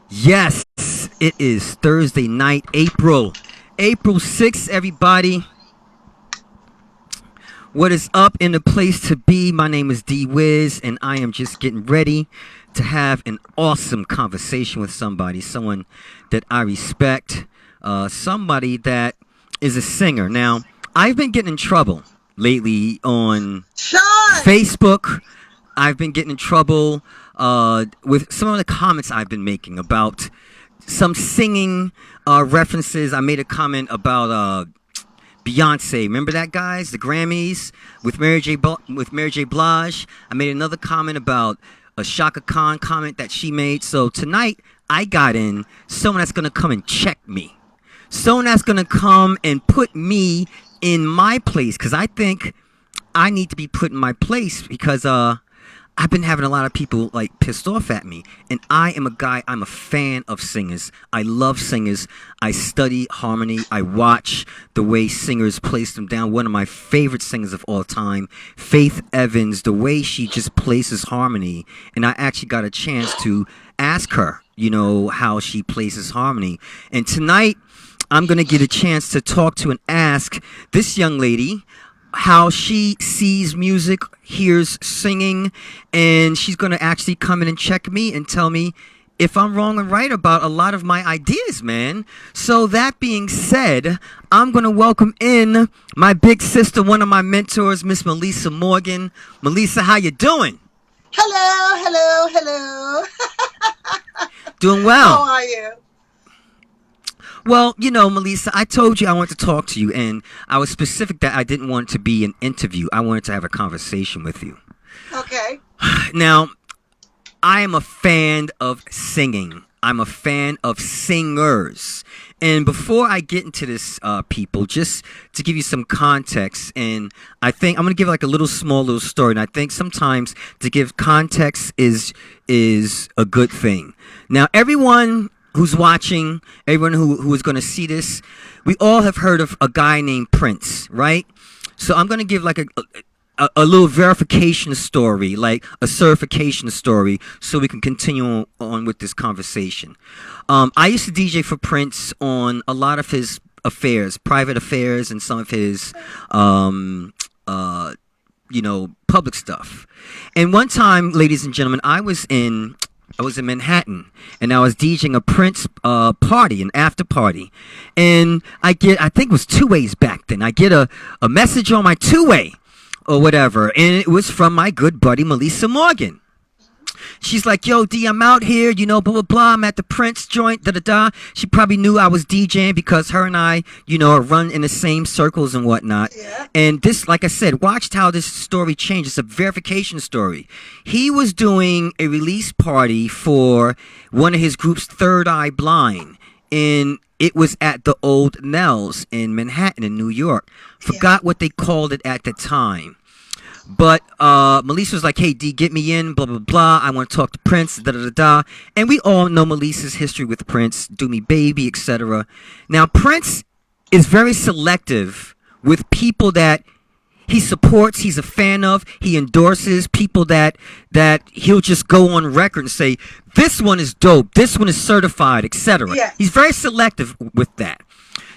Yes, it is Thursday night, April 6th, everybody. What is up in the place to be? My name is D Wiz, and I am just getting ready to have an awesome conversation with someone that I respect, somebody that is a singer. Now, I've been getting in trouble lately on Sean! Facebook. I've been getting in trouble with some of the comments I've been making about some singing references. I made a comment about Beyonce. Remember that, guys? The Grammys with Mary J. Blige. I made another comment about a Shaka Khan comment that she made. So tonight I got in someone that's gonna come and check me. Someone that's gonna come and put me in my place, because I think I need to be put in my place because I've been having a lot of people like pissed off at me. And I am a guy, I'm a fan of singers. I love singers. I study harmony. I watch the way singers place them down. One of my favorite singers of all time, Faith Evans, the way she just places harmony. And I actually got a chance to ask her, how she places harmony. And tonight, I'm going to get a chance to talk to and ask this young lady how she sees music, hears singing, and she's going to actually come in and check me and tell me if I'm wrong and right about a lot of my ideas, man. So that being said, I'm going to welcome in my big sister, one of my mentors, Miss Meli'sa Morgan. Meli'sa, how you doing? Hello. Doing well. How are you? Well, Meli'sa, I told you I wanted to talk to you, and I was specific that I didn't want it to be an interview. I wanted to have a conversation with you. Okay. Now, I am a fan of singing. I'm a fan of singers. And before I get into this, people, just to give you some context, and I think I'm going to give like a small little story, and I think sometimes to give context is a good thing. Now, everyone who's watching, everyone who is going to see this, we all have heard of a guy named Prince, right? So I'm going to give like a little verification story, like a certification story, so we can continue on with this conversation. I used to DJ for Prince on a lot of his affairs, private affairs, and some of his, public stuff. And one time, ladies and gentlemen, I was in Manhattan, and I was DJing a Prince party, an after party. And I think it was two-ways back then. I get a message on my two-way or whatever, and it was from my good buddy, Meli'sa Morgan. She's like, yo, D, I'm out here, blah, blah, blah. I'm at the Prince joint, da-da-da. She probably knew I was DJing because her and I, run in the same circles and whatnot. Yeah. And this, like I said, watched how this story changed. It's a verification story. He was doing a release party for one of his groups, Third Eye Blind. And it was at the Old Nels in Manhattan in New York. Forgot what they called it at the time. But Meli'sa was like, hey, D, get me in, blah, blah, blah. I want to talk to Prince, da-da-da-da. And we all know Meli'sa's history with Prince, Do Me Baby, etc. Now, Prince is very selective with people that he supports, he's a fan of, he endorses, people that he'll just go on record and say, this one is dope, this one is certified, etc. Yeah. He's very selective with that.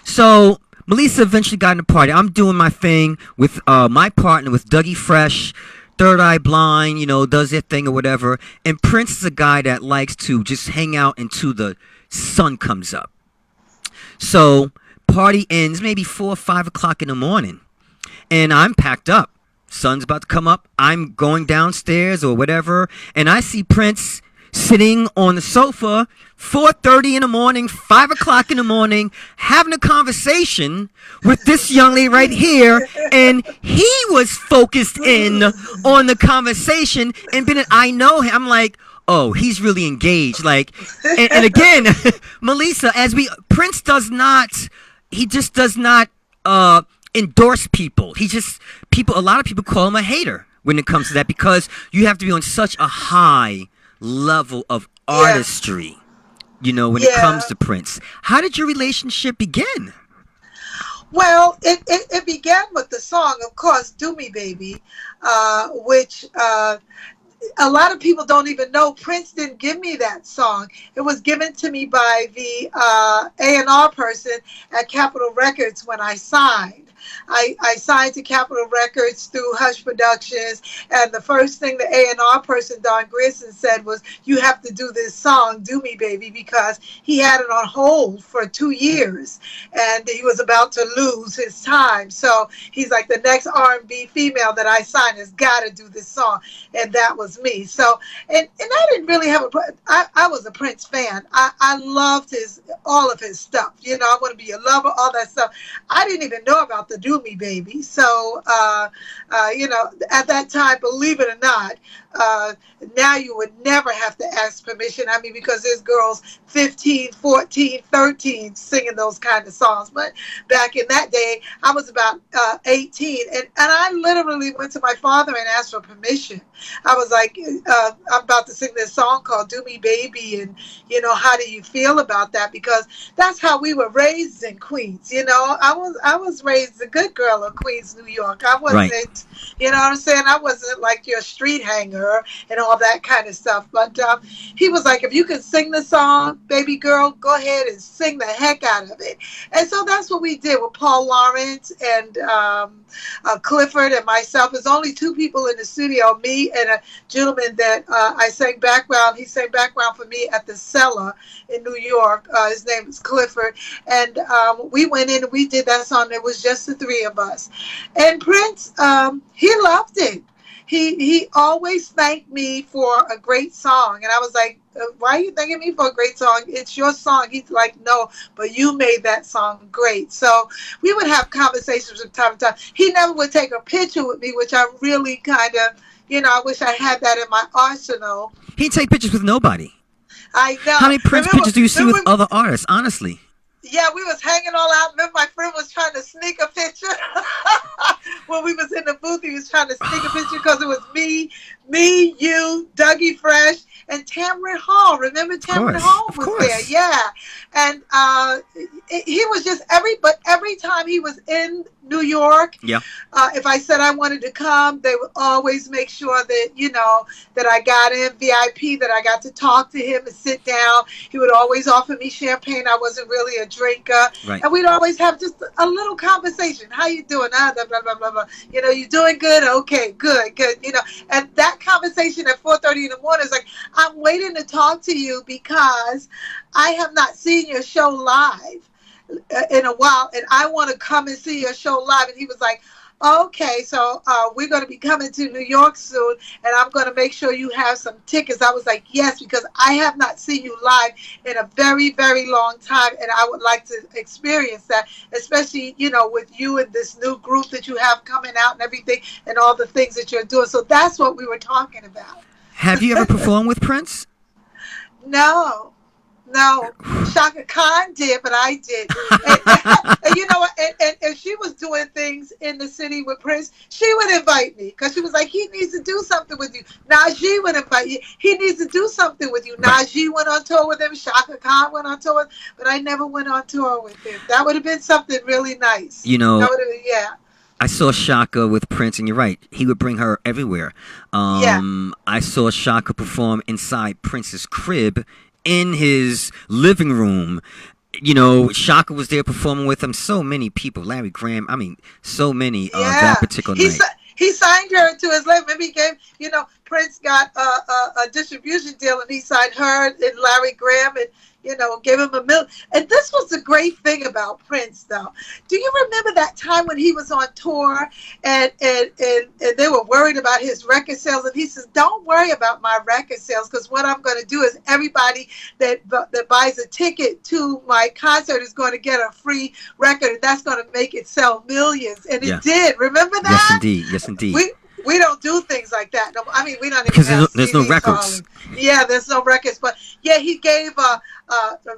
So Meli'sa eventually got in the party. I'm doing my thing with my partner, with Dougie Fresh, Third Eye Blind, does their thing or whatever. And Prince is a guy that likes to just hang out until the sun comes up. So party ends maybe 4 or 5 o'clock in the morning. And I'm packed up. Sun's about to come up. I'm going downstairs or whatever. And I see Prince sitting on the sofa, 4:30 in the morning, 5 o'clock in the morning, having a conversation with this young lady right here, and he was focused in on the conversation, and I know him. I'm like, oh, he's really engaged. Like, and again, Meli'sa, Prince does not endorse people. A lot of people call him a hater when it comes to that, because you have to be on such a high level of artistry, when it comes to Prince. How did your relationship begin? Well, it began with the song, of course, Do Me Baby, which a lot of people don't even know Prince didn't give me that song. It was given to me by the A&R person at Capitol Records when I signed. I signed to Capitol Records through Hush Productions, and the first thing the A&R person, Don Grierson, said was, "You have to do this song, Do Me Baby," because he had it on hold for 2 years, and he was about to lose his time. So he's like, the next R&B female that I signed has got to do this song, and that was me. So, and I didn't really have I was a Prince fan. I loved all of his stuff. I Want to Be Your Lover, all that stuff. I didn't even know about the Do Me Baby. So, at that time, believe it or not, now you would never have to ask permission. I mean, because there's girls 15, 14, 13 singing those kind of songs. But back in that day, I was about 18. And I literally went to my father and asked for permission. I was like, I'm about to sing this song called Do Me Baby. And, how do you feel about that? Because that's how we were raised in Queens. I was raised a good girl in Queens, New York. I wasn't, Right. you know what I'm saying? I wasn't like your street hanger and all that kind of stuff. But he was like, if you can sing the song, baby girl, go ahead and sing the heck out of it. And so that's what we did with Paul Lawrence and Clifford and myself. There's only two people in the studio, me and a gentleman that I sang background. He sang background for me at the Cellar in New York. His name is Clifford. And we went in and we did that song. It was just the three of us. And Prince, he loved it. He always thanked me for a great song. And I was like, why are you thanking me for a great song? It's your song. He's like, no, but you made that song great. So we would have conversations from time to time. He never would take a picture with me, which I really kind of, I wish I had that in my arsenal. He'd take pictures with nobody. I know. How many Prince pictures do you see with other artists, honestly? Yeah, we was hanging all out. Remember, my friend was trying to sneak a picture when we was in the booth. He was trying to sneak a picture because it was me, you, Dougie Fresh, and Tamron Hall. Remember, Tamron Hall was there. Yeah, and he was just every time he was in New York. Yeah. If I said I wanted to come, they would always make sure that that I got in VIP, that I got to talk to him and sit down. He would always offer me champagne. I wasn't really a drinker, right. And we'd always have just a little conversation. How you doing? Blah blah blah blah blah. You doing good? Okay, good. And that conversation at 4:30 in the morning is like, I'm waiting to talk to you because I have not seen your show live in a while, and I want to come and see your show live. And he was like, okay, so we're going to be coming to New York soon, and I'm going to make sure you have some tickets. I was like, yes, because I have not seen you live in a very, very long time, and I would like to experience that, especially, with you and this new group that you have coming out and everything, and all the things that you're doing. So that's what we were talking about. Have you ever performed with Prince? No, Shaka Khan did, but I did. And you know what? And if she was doing things in the city with Prince, she would invite me because she was like, he needs to do something with you. Najee would invite you. He needs to do something with you. Najee went on tour with him. Shaka Khan went on tour with him, but I never went on tour with him. That would have been something really nice. That would have been, yeah. I saw Shaka with Prince, and you're right. He would bring her everywhere. I saw Shaka perform inside Prince's crib in his living room. Shaka was there performing with him. So many people. Larry Graham. I mean, so many that particular night. He signed her to his label. Maybe he gave, Prince got a distribution deal, and he signed her and Larry Graham and, gave him $1 million. And this was the great thing about Prince, though. Do you remember that time when he was on tour and they were worried about his record sales? And he says, don't worry about my record sales, because what I'm going to do is everybody that buys a ticket to my concert is going to get a free record, and that's going to make it sell millions. And it did. Remember that? Yes, indeed. We don't do things like that. No, I mean, we don't even because have there's no records. Yeah, there's no records. But yeah, he gave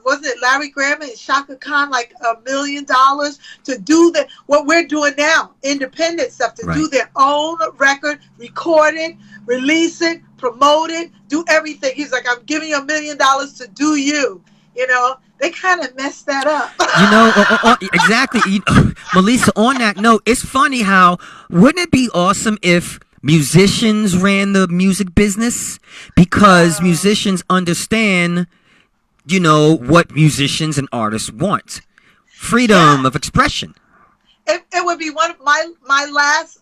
wasn't it Larry Graham and Shaka Khan like $1 million to do what we're doing now, independent stuff, to do their own record, record it, release it, promote it, do everything. He's like, I'm giving you $1 million to do you. They kind of messed that up. Exactly. Meli'sa, on that note, it's funny how, wouldn't it be awesome if musicians ran the music business because musicians understand, what musicians and artists want. Freedom Yeah. of expression. It would be one of my last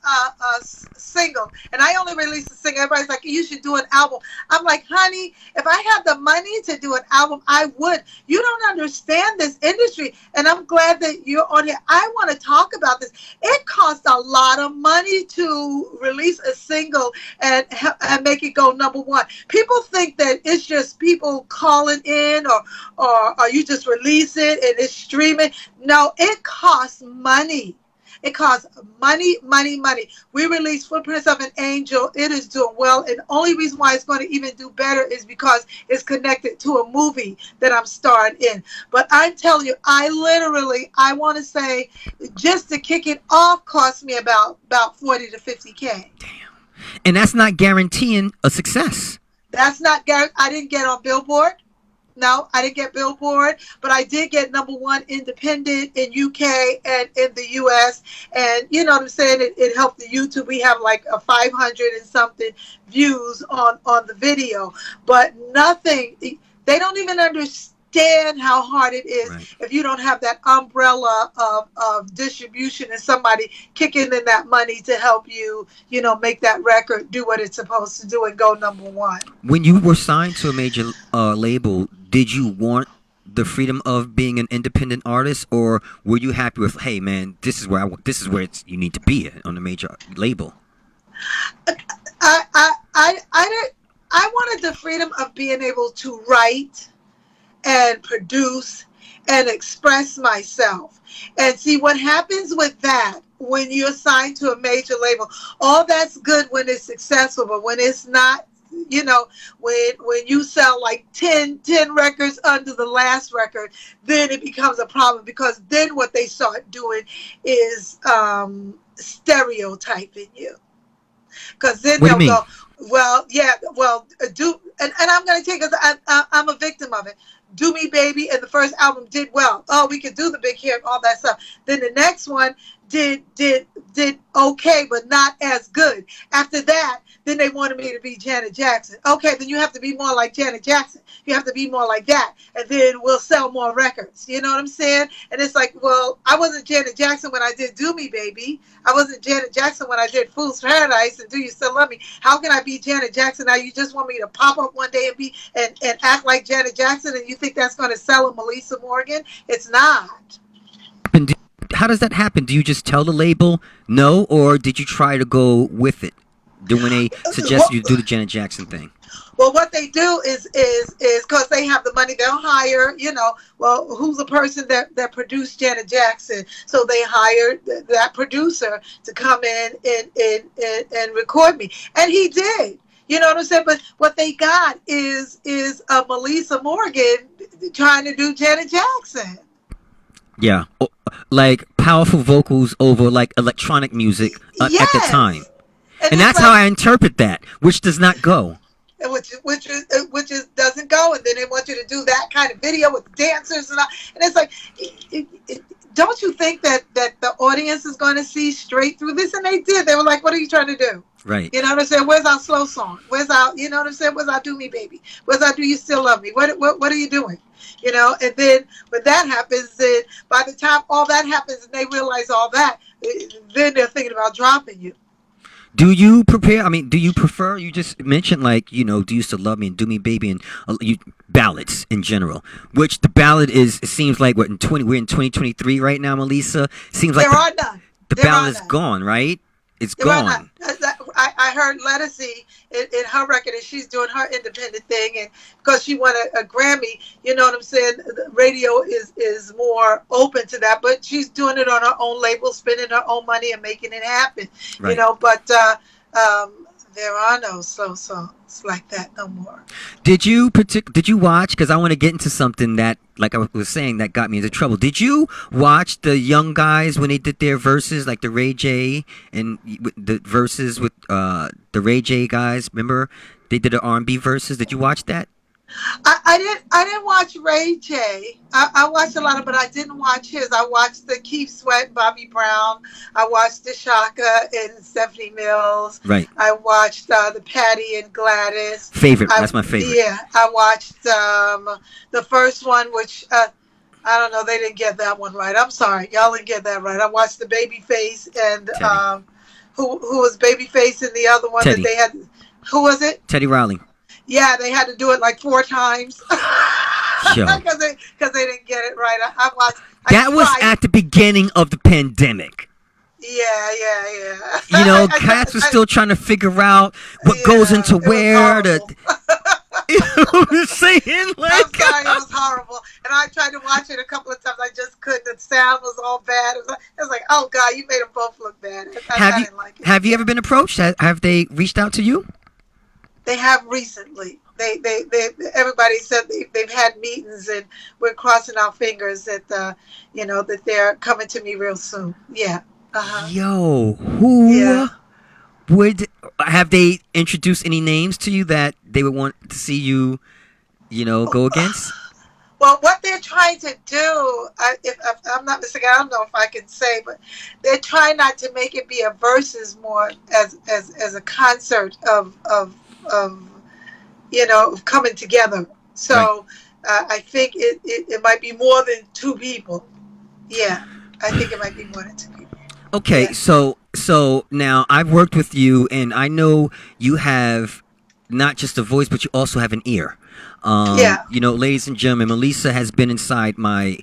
single, and I only released a single. Everybody's like, you should do an album. I'm like, honey, if I had the money to do an album, I would. You don't understand this industry, and I'm glad that you're on here. I want to talk about this. It costs a lot of money to release a single and make it go number one. People think that it's just people calling in, or you just release it and it's streaming. No, it costs money. It costs money, money, money. We released Footprints of an Angel. It is doing well. And the only reason why it's going to even do better is because it's connected to a movie that I'm starring in. But I'm telling you, I want to say, just to kick it off cost me about 40 to 50K. Damn. And that's not guaranteeing a success. That's not guaranteed. I didn't get on Billboard. No, I didn't get Billboard, but I did get number one independent in UK and in the US. And you know what I'm saying? It helped the YouTube. We have like a 500 and something views on the video, but nothing. They don't even understand how hard it is if you don't have that umbrella of distribution and somebody kicking in that money to help you, make that record do what it's supposed to do and go number one. When you were signed to a major label, did you want the freedom of being an independent artist, or were you happy with, hey man, this is where you need to be on a major label? I wanted the freedom of being able to write and produce and express myself. And see what happens with that when you're signed to a major label. All that's good when it's successful, but when it's not, when you sell like 10 records under the last record, then it becomes a problem, because then what they start doing is stereotyping you. Because then they'll go, well, yeah, well, and I'm going to take it, I'm a victim of it. Do Me Baby and the first album did well. Oh, we could do the big hit and all that stuff. Then the next one did okay, but not as good. After that, then they wanted me to be Janet Jackson. Okay, then you have to be more like Janet Jackson. You have to be more like that, and then we'll sell more records. You know what I'm saying? And it's like, well, I wasn't Janet Jackson when I did Do Me Baby. I wasn't Janet Jackson when I did Fool's Paradise and Do You Still Love Me. How can I be Janet Jackson now? You just want me to pop up one day and act like Janet Jackson, and you think that's going to sell a Meli'sa Morgan? It's not. How does that happen? Do you just tell the label no, or did you try to go with it when they suggest you do the Janet Jackson thing? Well, what they do is because they have the money, they'll hire, who's the person that produced Janet Jackson? So they hired that producer to come in and record me, and he did. You know what I'm saying? But what they got is a Meli'sa Morgan trying to do Janet Jackson. Yeah, like powerful vocals over like electronic music at the time, and that's like, how I interpret that, which does not go. Which doesn't go, and then they want you to do that kind of video with dancers and all, and it's like, don't you think that the audience is going to see straight through this? And they did. They were like, "What are you trying to do?" Right. You know what I'm saying? Where's our slow song? Where's our, you know what I'm saying? Where's our Do Me Baby? Where's our Do You Still Love Me? What are you doing? And then when that happens, then by the time all that happens and they realize all that, then they're thinking about dropping you. Do you prepare? I mean, do you prefer? You just mentioned Do You Still Love Me and Do Me Baby and ballads in general. Which the ballad is? It seems like we're in 2023 right now, Meli'sa. Seems like there are none. The ballad is gone, right? It's gone. I heard Lettucey in her record, and she's doing her independent thing, and because she won a Grammy, you know what I'm saying? The radio is more open to that, but she's doing it on her own label, spending her own money and making it happen. Right. But there are no slow songs like that no more. Did you watch? Because I want to get into something that, like I was saying, that got me into trouble. Did you watch the young guys when they did their verses, like the Ray J and the verses with the Ray J guys? Remember they did the R&B verses. Did you watch that? I didn't watch Ray J. I watched a lot of, but I didn't watch his. I watched the Keith Sweat, Bobby Brown. I watched the Shaka and Stephanie Mills. Right. I watched the Patty and Gladys. Favorite. That's my favorite. Yeah, I watched the first one, which I don't know. They didn't get that one right. I'm sorry, y'all didn't get that right. I watched the Babyface and Teddy. who was Babyface in the other one Teddy. that they had. Who was it? Teddy Riley. Yeah, they had to do it like 4 times Yo. because they didn't get it right. I watched. That was at the beginning of the pandemic. Yeah. You know, cats were still trying to figure out what goes into where. You know what I'm saying? Like, I'm sorry, it was horrible. And I tried to watch it a couple of times. I just couldn't. The sound was all bad. It was like, oh God, you made them both look bad. I didn't like it. Have you ever been approached? Have they reached out to you? They have recently. They everybody said they've had meetings, and we're crossing our fingers that that they're coming to me real soon. Yeah. Yo, who would have they introduced any names to you that they would want to see you, go against? Well, what they're trying to do, if I'm not mistaken, I don't know if I can say, but they're trying not to make it be a versus more as a concert of coming together. So I think it might be more than 2 people. Yeah, I think it might be more than 2 people. Okay, yeah. so now I've worked with you, and I know you have not just a voice, but you also have an ear. Ladies and gentlemen, Meli'sa has been inside my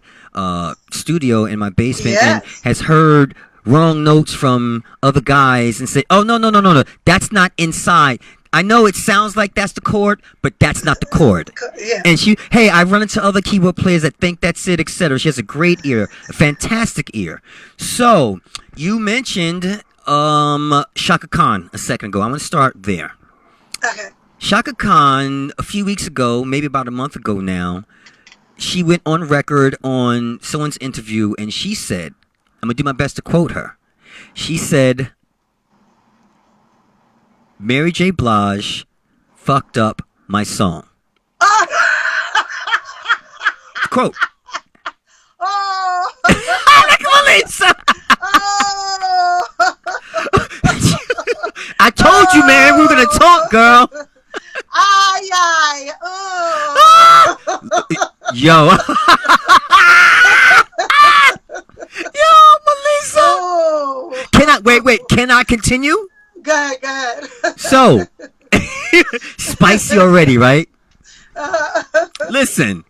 studio in my basement and has heard wrong notes from other guys and said, "Oh no, that's not inside. I know it sounds like that's the chord, but that's not the chord." Yeah. And I run into other keyboard players that think that's it, etc. She has a great ear, a fantastic ear. So you mentioned Shaka Khan a second ago. I'm going to start there. Okay. Shaka Khan, a few weeks ago, maybe about a month ago now, she went on record on someone's interview, and she said, I'm going to do my best to quote her. She said, Mary J. Blige fucked up my song. Quote. Oh! Look at Meli'sa! Oh! I told you, man, we were going to talk, girl. Ay. Oh! Yo. Yo, Meli'sa. Oh! Can I continue? Go ahead. So, spicy already, right? Listen.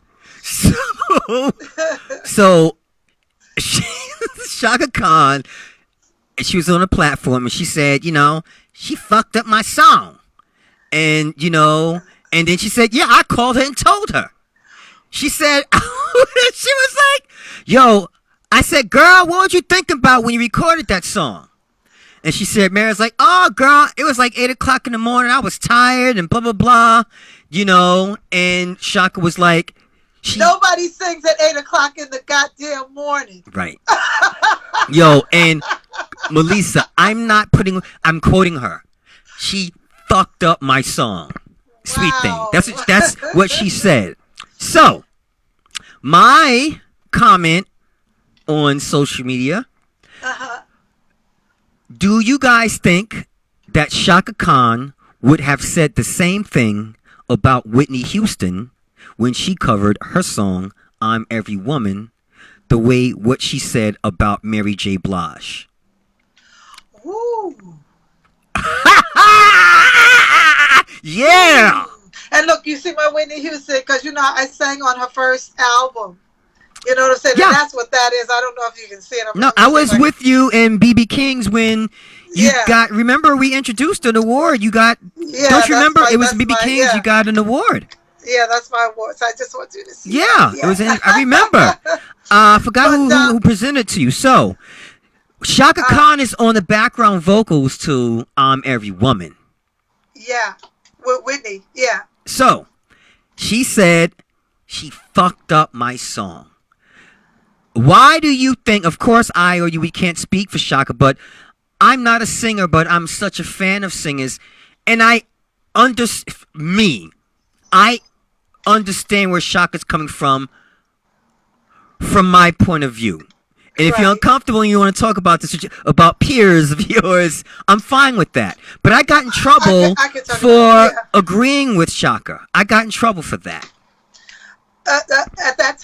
So Shaka Khan, she was on a platform and she said, she fucked up my song. And, and then she said, yeah, I called her and told her. She said, she was like, yo, I said, girl, what would you think about when you recorded that song? And she said, Mary's like, oh, girl, it was like 8 o'clock in the morning. I was tired and blah, blah, blah, And Shaka was like, nobody sings at 8 o'clock in the goddamn morning. Right. Yo, and Meli'sa, I'm quoting her. She fucked up my song. Sweet Wow. thing. That's what she said. So, my comment on social media, do you guys think that Shaka Khan would have said the same thing about Whitney Houston when she covered her song, I'm Every Woman, the way what she said about Mary J. Blige? Ooh. Yeah! And look, you see my Whitney Houston, because, I sang on her first album. You know what I'm saying? Yeah. And that's what that is. I don't know if you can see it. No, I was with you in BB King's when you got, remember we introduced an award. You got, don't you remember? It was BB King's, you got an award. Yeah, that's my award. So I just want you to see Yeah, it was I remember. I forgot who presented to you. So, Shaka Khan is on the background vocals to I'm Every Woman. Yeah, with Whitney, yeah. So, she said she fucked up my song. Why do you think, of course we can't speak for Shaka, but I'm not a singer, but I'm such a fan of singers, and I understand where Shaka's coming from my point of view. And if you're uncomfortable and you want to talk about this, about peers of yours, I'm fine with that. But I got in trouble for agreeing with Shaka. I got in trouble for that. At that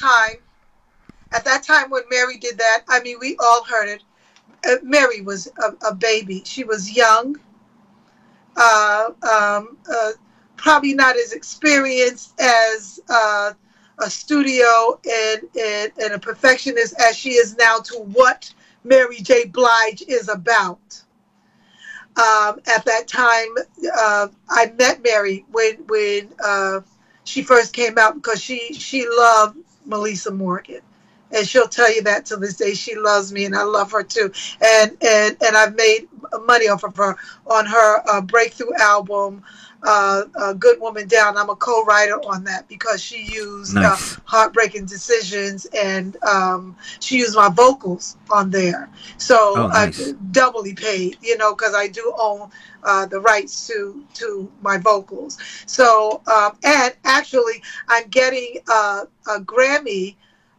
time when Mary did that, I mean, we all heard it. Mary was a baby. She was young, probably not as experienced as a studio and a perfectionist as she is now to what Mary J. Blige is about. At that time, I met Mary when she first came out because she loved Meli'sa Morgan. And she'll tell you that to this day. She loves me, and I love her too. And I've made money off of her on her breakthrough album, Good Woman Down. I'm a co-writer on that because she used Heartbreaking Decisions, and she used my vocals on there. So I doubly paid, because I do own the rights to my vocals. So and actually, I'm getting a Grammy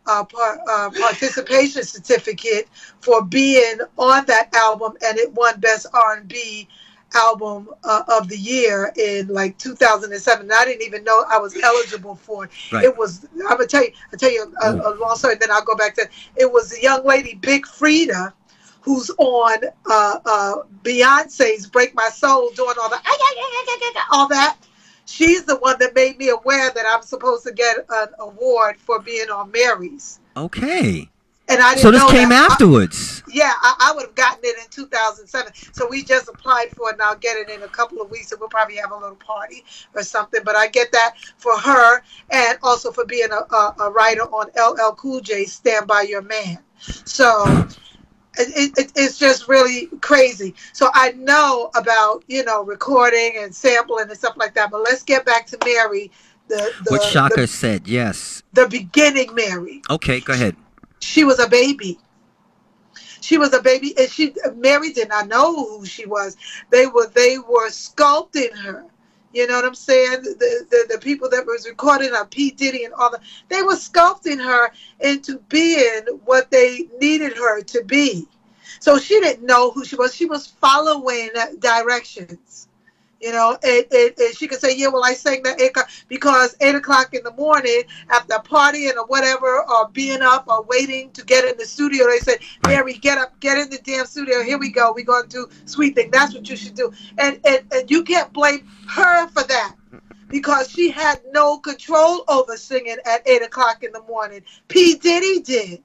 participation certificate for being on that album, and it won Best R&B Album of the Year in like 2007. And I didn't even know I was eligible for it. Right. It was, I'm gonna tell you a long story, then I'll go back to it. Was the young lady Big Frida, who's on Beyonce's Break My Soul, doing all that. She's the one that made me aware that I'm supposed to get an award for being on Mary's. Okay. And I didn't so this know came that. afterwards. I would have gotten it in 2007. So we just applied for it, and I'll get it in a couple of weeks, and we'll probably have a little party or something. But I get that for her, and also for being a writer on LL Cool J's Stand By Your Man. So it's just really crazy. So I know about, recording and sampling and stuff like that. But let's get back to Mary. What Shaka said, yes. The beginning Mary. Okay, go ahead. She was a baby. She was a baby, and Mary did not know who she was. They were sculpting her. You know what I'm saying? The people that was recording her, P. Diddy and all that, they were sculpting her into being what they needed her to be. So she didn't know who she was. She was following directions. And she could say, yeah, well, I sang that because 8 o'clock in the morning after partying or whatever, or being up or waiting to get in the studio, they said, Mary, get up, get in the damn studio. Here we go. We're going to do Sweet Thing. That's what you should do. And you can't blame her for that because she had no control over singing at 8 o'clock in the morning. P. Diddy did.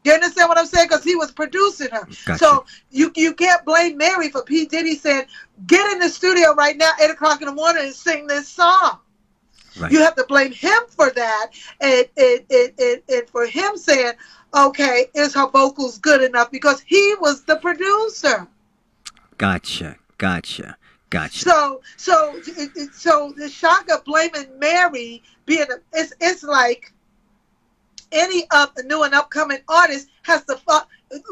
You understand what I'm saying? Because he was producing her. Gotcha. So you can't blame Mary for P. Diddy saying, get in the studio right now, 8 o'clock in the morning, and sing this song. Right. You have to blame him for that, and for him saying, okay, is her vocals good enough? Because he was the producer. Gotcha. So the Shaka blaming Mary being it's like any of the new and upcoming artist has to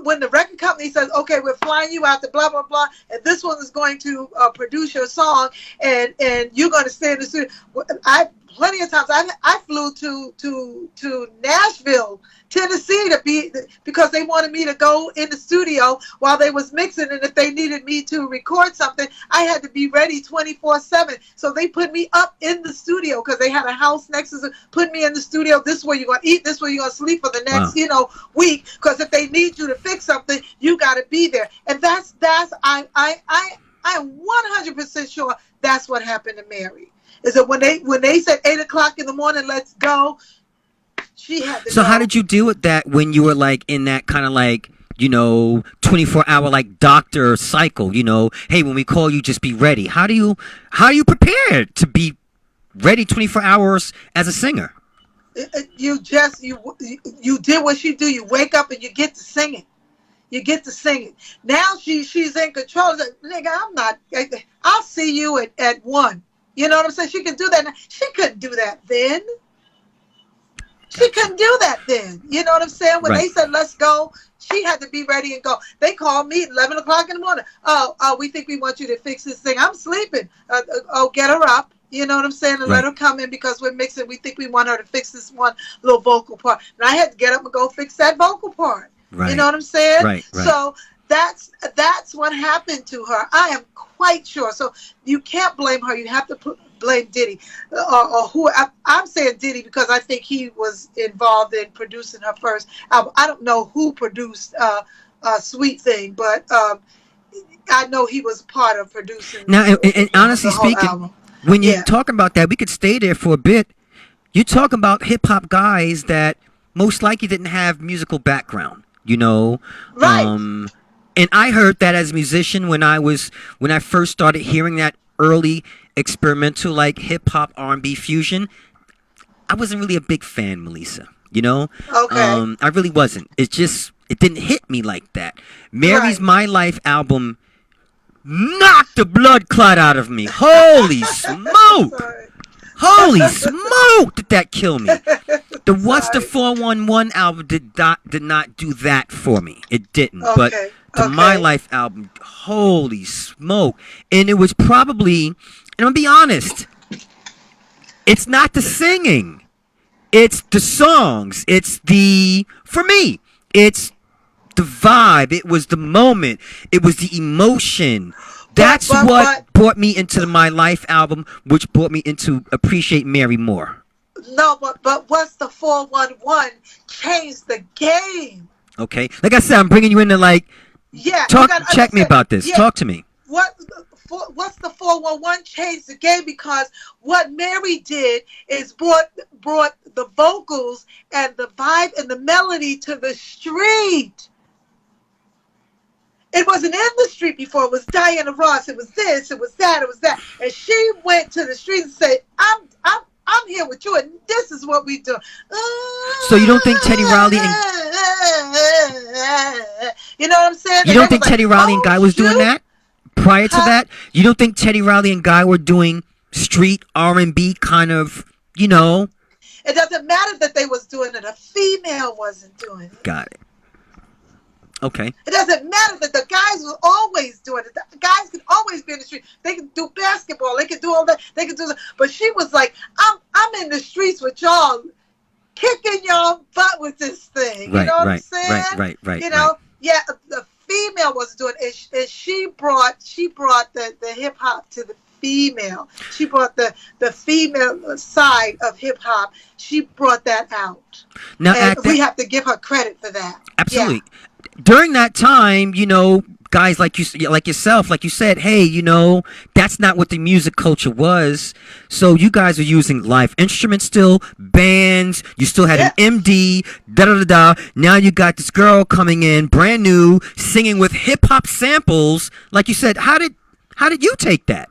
when the record company says, okay, we're flying you out to blah blah blah, and this one is going to produce your song, and you're going to stay in the studio. Plenty of times I flew to Nashville, Tennessee because they wanted me to go in the studio while they was mixing, and if they needed me to record something, I had to be ready 24/7. So they put me up in the studio because they had a house next to put me in the studio. This is where you're gonna eat. This is where you're gonna sleep for the next week. Because if they need you to fix something, you got to be there. And that's I'm 100% sure that's what happened to Mary. Is that when they said 8 o'clock in the morning, let's go, she had to So go. how did you deal with that when you were like in that kind of like, 24-hour like doctor cycle, hey, when we call you, just be ready. How do you prepare to be ready 24 hours as a singer? You did what she do. You wake up and you get to singing. Now she's in control. Like, nigga, I'm not. I'll see you at 1. You know what I'm saying? She can do that now. She couldn't do that then. You know what I'm saying? When they said, let's go, she had to be ready and go. They called me at 11 o'clock in the morning. Oh, we think we want you to fix this thing. I'm sleeping. Get her up. You know what I'm saying? And let Right. her come in because we're mixing. We think we want her to fix this one little vocal part. And I had to get up and go fix that vocal part. You know Right. what I'm saying? Right. Right. So that's what happened to her. I am quite sure. So you can't blame her. You have to blame Diddy or who. I'm saying Diddy because I think he was involved in producing her first album. I don't know who produced Sweet Thing, but I know he was part of producing Now, and honestly the whole speaking, album. when you're Yeah. talking about that, we could stay there for a bit. You're talking about hip hop guys that most likely didn't have musical background, you know. Right. And I heard that as a musician when I first started hearing that early experimental like hip hop R&B fusion. I wasn't really a big fan, Meli'sa. You know, Okay. I really wasn't. It didn't hit me like that. Mary's Right. My Life album knocked the blood clot out of me. Holy smoke! Sorry. Holy smoke! Did that kill me? The What's the Sorry. 411 album did not do that for me. It didn't. But Okay. the My Okay. Life album, holy smoke! And it was probably, and I'm gonna be honest, it's not the singing. It's the songs. For me, it's the vibe. It was the moment. It was the emotion. That's what brought me into the My Life album, which brought me into appreciate Mary more. No, but what's the 411 changed the game? Okay, like I said, I'm bringing you into like Yeah, you talk. got to Check me understand. about this. Yeah, Talk to me. what's the 411 changed the game because what Mary did is brought the vocals and the vibe and the melody to the street. It wasn't in the street before. It was Diana Ross. It was this. It was that. It was that. And she went to the street and said, I'm here with you, and this is what we do." So you don't think Teddy Riley and you know what I'm saying? you And don't they think was Teddy like, Riley and "Oh, Guy was doing shoot." that prior to Huh? that? You don't think Teddy Riley and Guy were doing street R&B kind of, you know? It doesn't matter that they was doing it. A female wasn't doing it. Got it. Okay. It doesn't matter that the guys were always doing it. The guys could always be in the street. They could do basketball. They could do all that. They could do that. But she was like, I'm in the streets with y'all, kicking y'all butt with this thing. You Right, know what I'm right, saying? right, You know, yeah. The female was doing it. And she brought the hip hop to the female. She brought the female side of hip hop. She brought that out. Now, And we have to give her credit for that. absolutely. During that time, you know, guys like yourself, like you said, hey, you know, that's not what the music culture was. So you guys are using live instruments still, bands. You still had an MD, da da da da. Now you got this girl coming in, brand new, singing with hip hop samples. Like you said, how did you take that?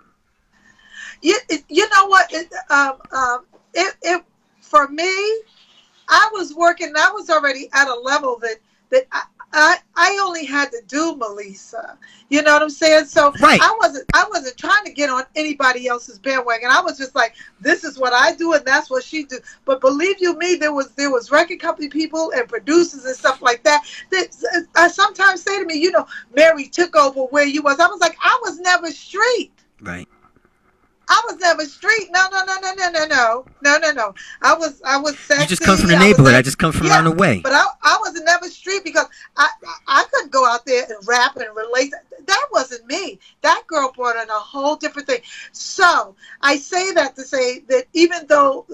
You know what? It for me, I was working. I was already at a level that I only had to do Meli'sa. You know what I'm saying? So Right. I wasn't trying to get on anybody else's bandwagon. I was just like, this is what I do and that's what she do. But believe you me, there was record company people and producers and stuff like that sometimes say to me, you know, Mary took over where you was. I was like, I was never street. Right. I was never street. No. I was sexy. You just come from the neighborhood. I just come from around the way. But I was never street because I couldn't go out there and rap and relate. That wasn't me. That girl brought in a whole different thing. So I say that to say that even though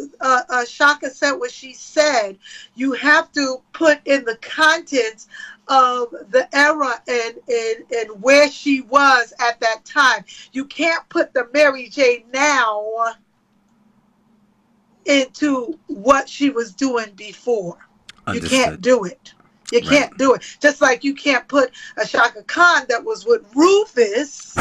Shaka said what she said, you have to put in the contents of the era and where she was at that time. You can't put the Mary J now into what she was doing before. Understood. You can't do it. You can't do it. Just like you can't put a Shaka Khan that was with Rufus.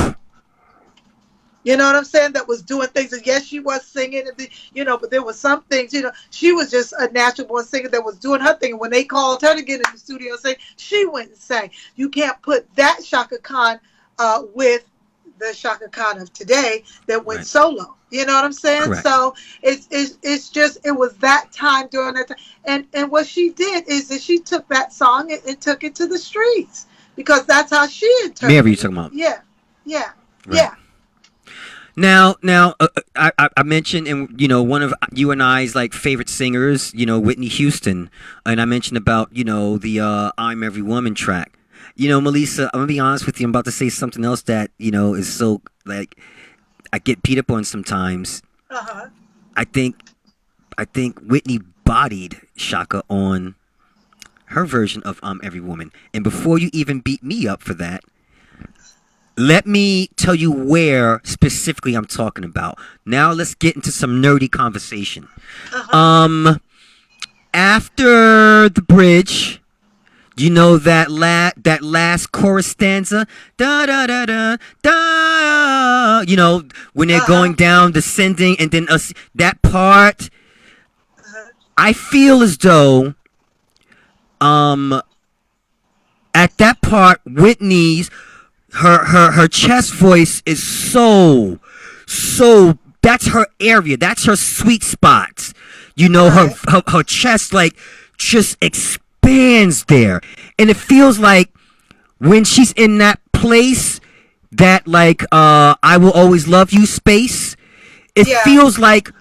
You know what I'm saying? That was doing things. And yes, she was singing, but there was some things, she was just a natural born singer that was doing her thing. And when they called her to get in the studio and sing, she went and sang. You can't put that Shaka Khan with the Shaka Khan of today that went solo. You know what I'm saying? Correct. So it's just, it was that time during that time. And what she did is that she took that song and took it to the streets because that's how she interpreted it. Mary, you talking about? Yeah. Right. I mentioned, and one of you and I's like favorite singers, Whitney Houston, and I mentioned about the "I'm Every Woman" track. Melissa, I'm gonna be honest with you. I'm about to say something else that is so like I get beat up on sometimes. Uh-huh. I think Whitney bodied Shaka on her version of "I'm Every Woman," and before you even beat me up for that, let me tell you where specifically I'm talking about. Now let's get into some nerdy conversation. Uh-huh. After the bridge, that last chorus stanza, da da da da da. When they're Uh-huh. going down, descending, and then that part. Uh-huh. I feel as though, um, at that part, Whitney's her chest voice is so that's her area, that's her sweet spot. Her Right. her chest like just expands there, and it feels like when she's in that place, that like I will always love you space, it Yeah. feels like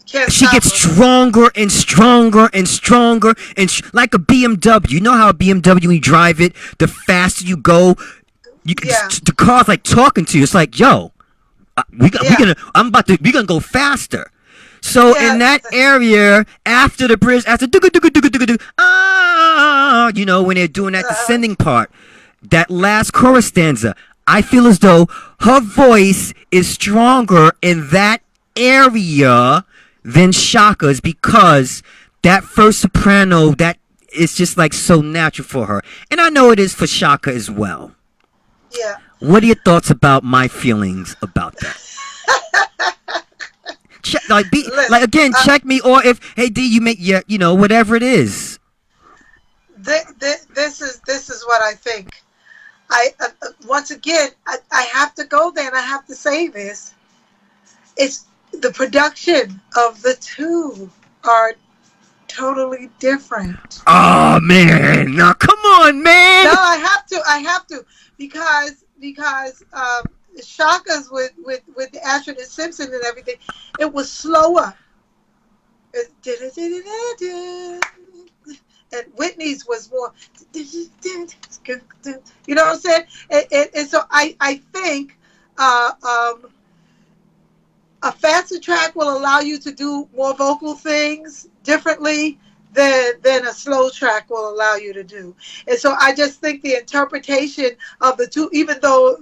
Can't she stop gets her. stronger and stronger and stronger, and like a BMW. You know how a BMW, when you drive it, the faster you go, Yeah. the car's like talking to you. It's like, yo, we Yeah. gonna we gonna go faster. So in Yeah. that area, after the bridge, after when they're doing that Uh-huh. descending part, that last chorus stanza, I feel as though her voice is stronger in that area than Shaka's, because that first soprano, that is just like so natural for her, and I know it is for Shaka as well. Yeah. What are your thoughts about my feelings about that? Check, Listen. again, check me, or if hey D, you make whatever it is. This is what I think. I once again I have to go there and I have to say this. It's the production of the two are totally different. Oh man, now come on, No, man. I have to because Shaka's with Ashford and Simpson and everything, it was slower. And Whitney's was more, you know what I'm saying? And so I think uh, um, a faster track will allow you to do more vocal things differently than a slow track will allow you to do. And so I just think the interpretation of the two, even though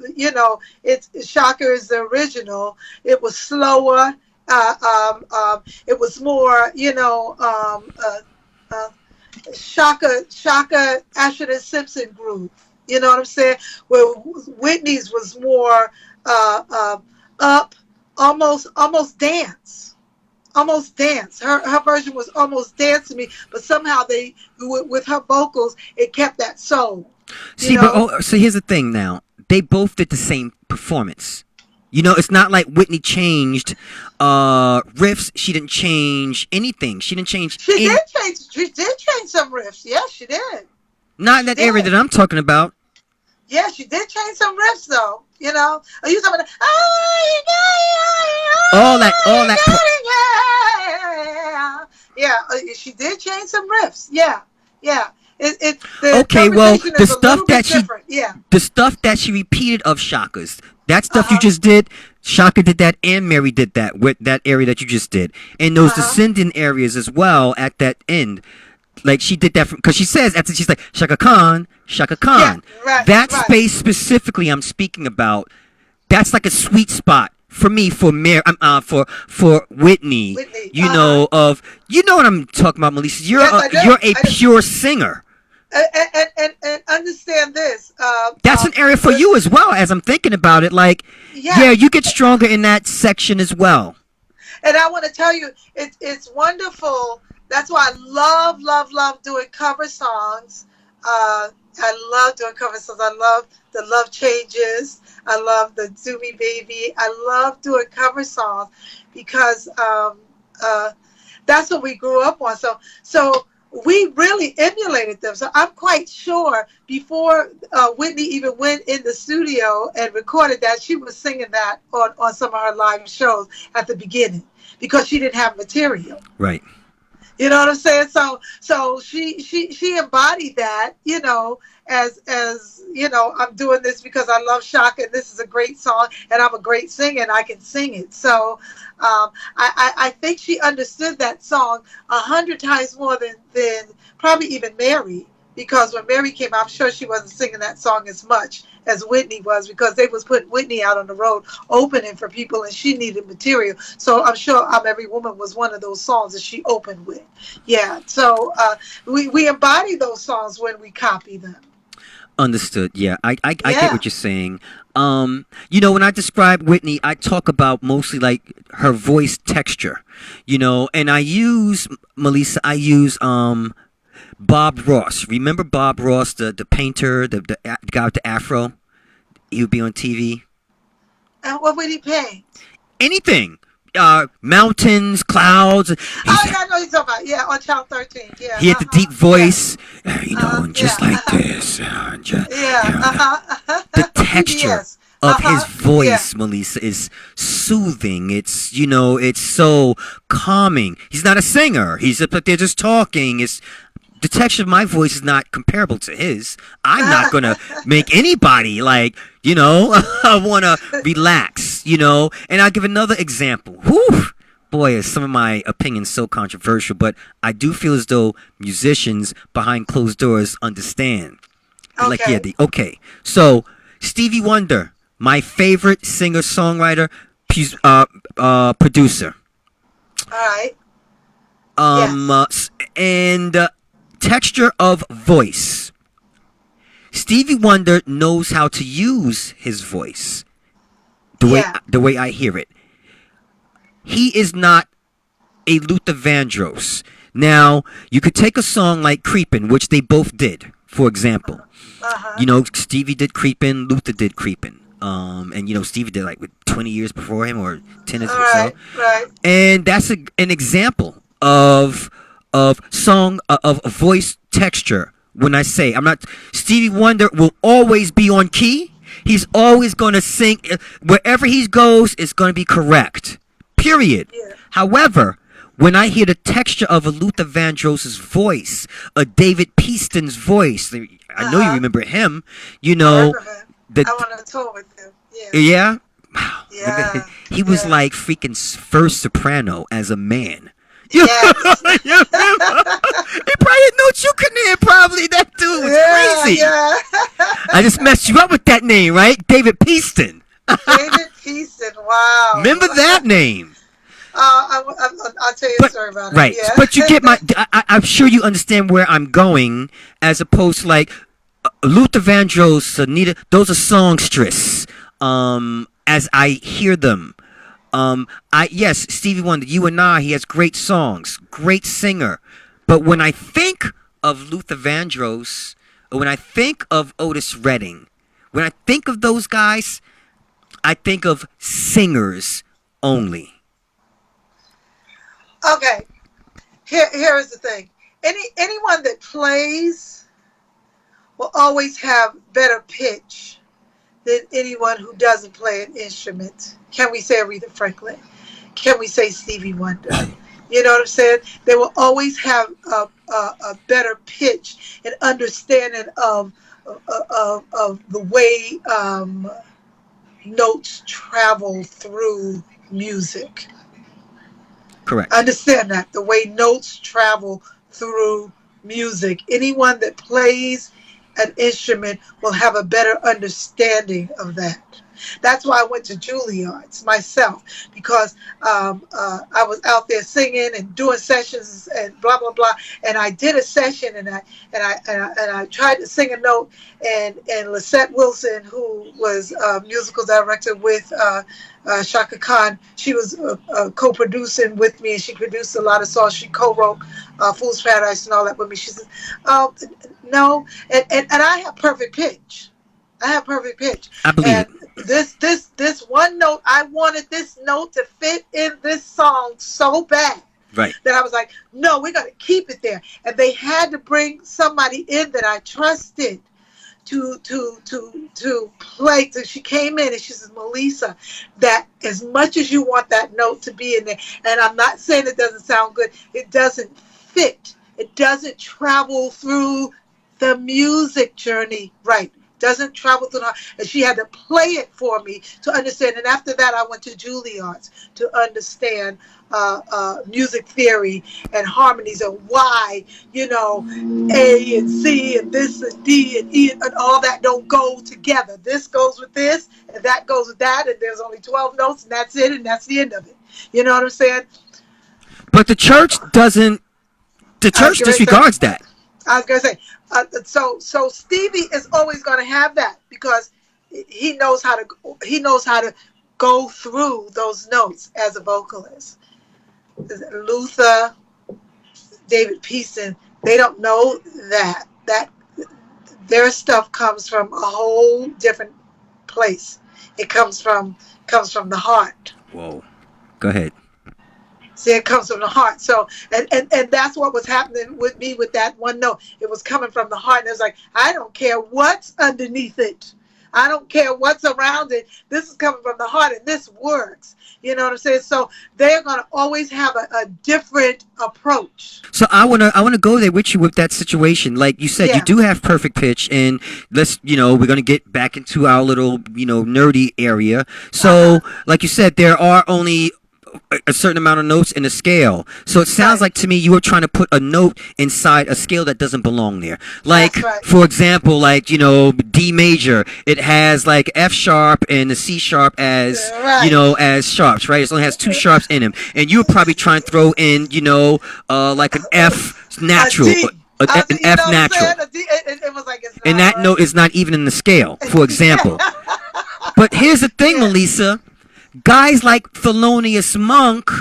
it's Shaka is the original, it was slower. It was more, uh, Shaka Ashford and Simpson groove. You know what I'm saying? Where Whitney's was more up, almost dance, almost dance. Her version was almost dance to me, but somehow they with her vocals it kept that soul. You See, but know? so here's the thing. Now they both did the same performance. It's not like Whitney changed riffs. She didn't change anything. She didn't change She any. did change. She did change some riffs. Yes, she did. Not in She that area did. that I'm talking about. Yeah, she did change some riffs though. Are you talking about? All that. Yeah, she did change some riffs. Yeah, yeah. The Okay, well, interpretation is a little bit different. Yeah. the stuff that she repeated of Shaka's, that Uh stuff you huh. just did, Shaka did that, and Mary did that with that area that you just did, and those Uh huh. descending areas as well at that end. Like she did that because she says after she's like Shaka Khan, Shaka Yeah. Khan. Right. That Right. space specifically I'm speaking about, that's like a sweet spot for me, for for Whitney. Whitney. Uh huh. You know what I'm talking about, Melissa. Yes, I do. You're a I do. pure singer. And understand this. That's an area for you as well. As I'm thinking about it, like, yeah, Yeah. you get stronger in that section as well. And I want to tell you, it's wonderful. That's why I love doing cover songs. I love doing cover songs. I love the Love Changes. I love the Do Me Baby. I love doing cover songs because that's what we grew up on. So we really emulated them. So I'm quite sure before Whitney even went in the studio and recorded that, she was singing that on some of her live shows at the beginning because she didn't have material. Right. You know what I'm saying? So she embodied that, as I'm doing this because I love Shaka and this is a great song and I'm a great singer and I can sing it. So I think she understood that song 100 times more than probably even Mary, because when Mary came out, I'm sure she wasn't singing that song as much as Whitney was, because they was putting Whitney out on the road opening for people and she needed material. So I'm sure I'm Every Woman was one of those songs that she opened with. Yeah. So we embody those songs when we copy them. Understood. Yeah, I get Yeah. what you're saying. When I describe Whitney, I talk about mostly like her voice texture, and I use Melissa. I use Bob Ross. Remember Bob Ross, the painter, the guy with the afro? He would be on TV. And what would he pay? Anything. Mountains, clouds. Oh, yeah, I know you're talking about. Yeah, on Channel 13. Yeah. He had the deep Yeah. voice, and just Yeah. like this. Yeah. The texture PBS. of his Yeah. voice, Melissa, is soothing. It's so calming. He's not a singer. He's but they're just talking. It's the texture of my voice is not comparable to his. I'm not gonna make anybody I wanna relax, And I'll give another example. Whew. Boy, is some of my opinions so controversial, but I do feel as though musicians behind closed doors understand. Like, yeah, Okay. okay. So, Stevie Wonder, my favorite singer songwriter, producer. All right. Um, Yes. uh, and texture of voice. Stevie Wonder knows how to use his voice Yeah. the way I hear it. He is not a Luther Vandross. Now, you could take a song like Creepin', which they both did, for example. Uh-huh. Stevie did Creepin', Luther did Creepin'. And Stevie did like 20 years before him or 10 All or so. right. Right. And that's an example of song of voice texture. When I say I'm not, Stevie Wonder will always be on key. He's always going to sing wherever he goes. It's going to be correct. Period. Yeah. However, when I hear the texture of a Luther Vandross's voice, a David Peaston's voice, I know you Uh-huh. remember him. I remember him. The I want to tour with him. Yeah. yeah. Wow. Yeah. He was Yeah. like freaking first soprano as a man. Yes. You remember? He probably had notes you couldn't hear. Probably that dude was Yeah. crazy. Yeah. I just messed you up with that name, right? David Peaston. David Peaston. Wow. Remember that name? I'll tell you a But story about right, it. Yeah. but you get my. I'm sure you understand where I'm going, as opposed to like Luther Vandross, Anita. Those are songstress. As I hear them. Yes, Stevie Wonder, you and I, he has great songs, great singer. But when I think of Luther Vandross, or when I think of Otis Redding, when I think of those guys, I think of singers only. Okay. Here is the thing. Anyone that plays will always have better pitch than anyone who doesn't play an instrument. Can we say Aretha Franklin? Can we say Stevie Wonder? You know what I'm saying? They will always have a better pitch and understanding of the way notes travel through music. Correct. Understand that the way notes travel through music. Anyone that plays an instrument will have a better understanding of that. That's why I went to Juilliard's myself, because I was out there singing and doing sessions and blah blah blah. And I did a session and I tried to sing a note, and Lisette Wilson, who was musical director with Shaka Khan, she was co-producing with me, and she produced a lot of songs. She co-wrote Fool's Paradise and all that with me. She says, "No," and I have perfect pitch. I have perfect pitch. I believe And this one note, I wanted this note to fit in this song so bad. Right. That I was like, no, we're going to keep it there. And they had to bring somebody in that I trusted to play. So she came in and she says, Meli'sa, that as much as you want that note to be in there, and I'm not saying it doesn't sound good, it doesn't fit. It doesn't travel through the music journey right. Doesn't travel through the, and she had to play it for me to understand. And after that, I went to Juilliard's to understand music theory and harmonies and why, A and C and this and D and E and all that don't go together. This goes with this and that goes with that, and there's only 12 notes and that's it, and that's the end of it. You know what I'm saying? But the church doesn't. The church disregards that. I was gonna say, so Stevie is always gonna have that because he knows how to go through those notes as a vocalist. Luther, David Peason, they don't know that their stuff comes from a whole different place. It comes from the heart. Whoa, go ahead. See, it comes from the heart. So, and that's what was happening with me with that one note. It was coming from the heart. And it was like, I don't care what's underneath it. I don't care what's around it. This is coming from the heart, and this works. You know what I'm saying? So they're going to always have a different approach. So I wanna go there with you with that situation. Like you said, you do have perfect pitch, and we're gonna get back into our little nerdy area. So like you said, there are only a certain amount of notes in a scale. So it sounds like to me you were trying to put a note inside a scale that doesn't belong there. Like, for example, like, D major, it has like F sharp and the C sharp as, as sharps, right? It only has two sharps in them. And you were probably trying to throw in, like an F natural. An F natural. And that note is not even in the scale, for example. But here's the thing, Meli'sa. Guys like Thelonious Monk,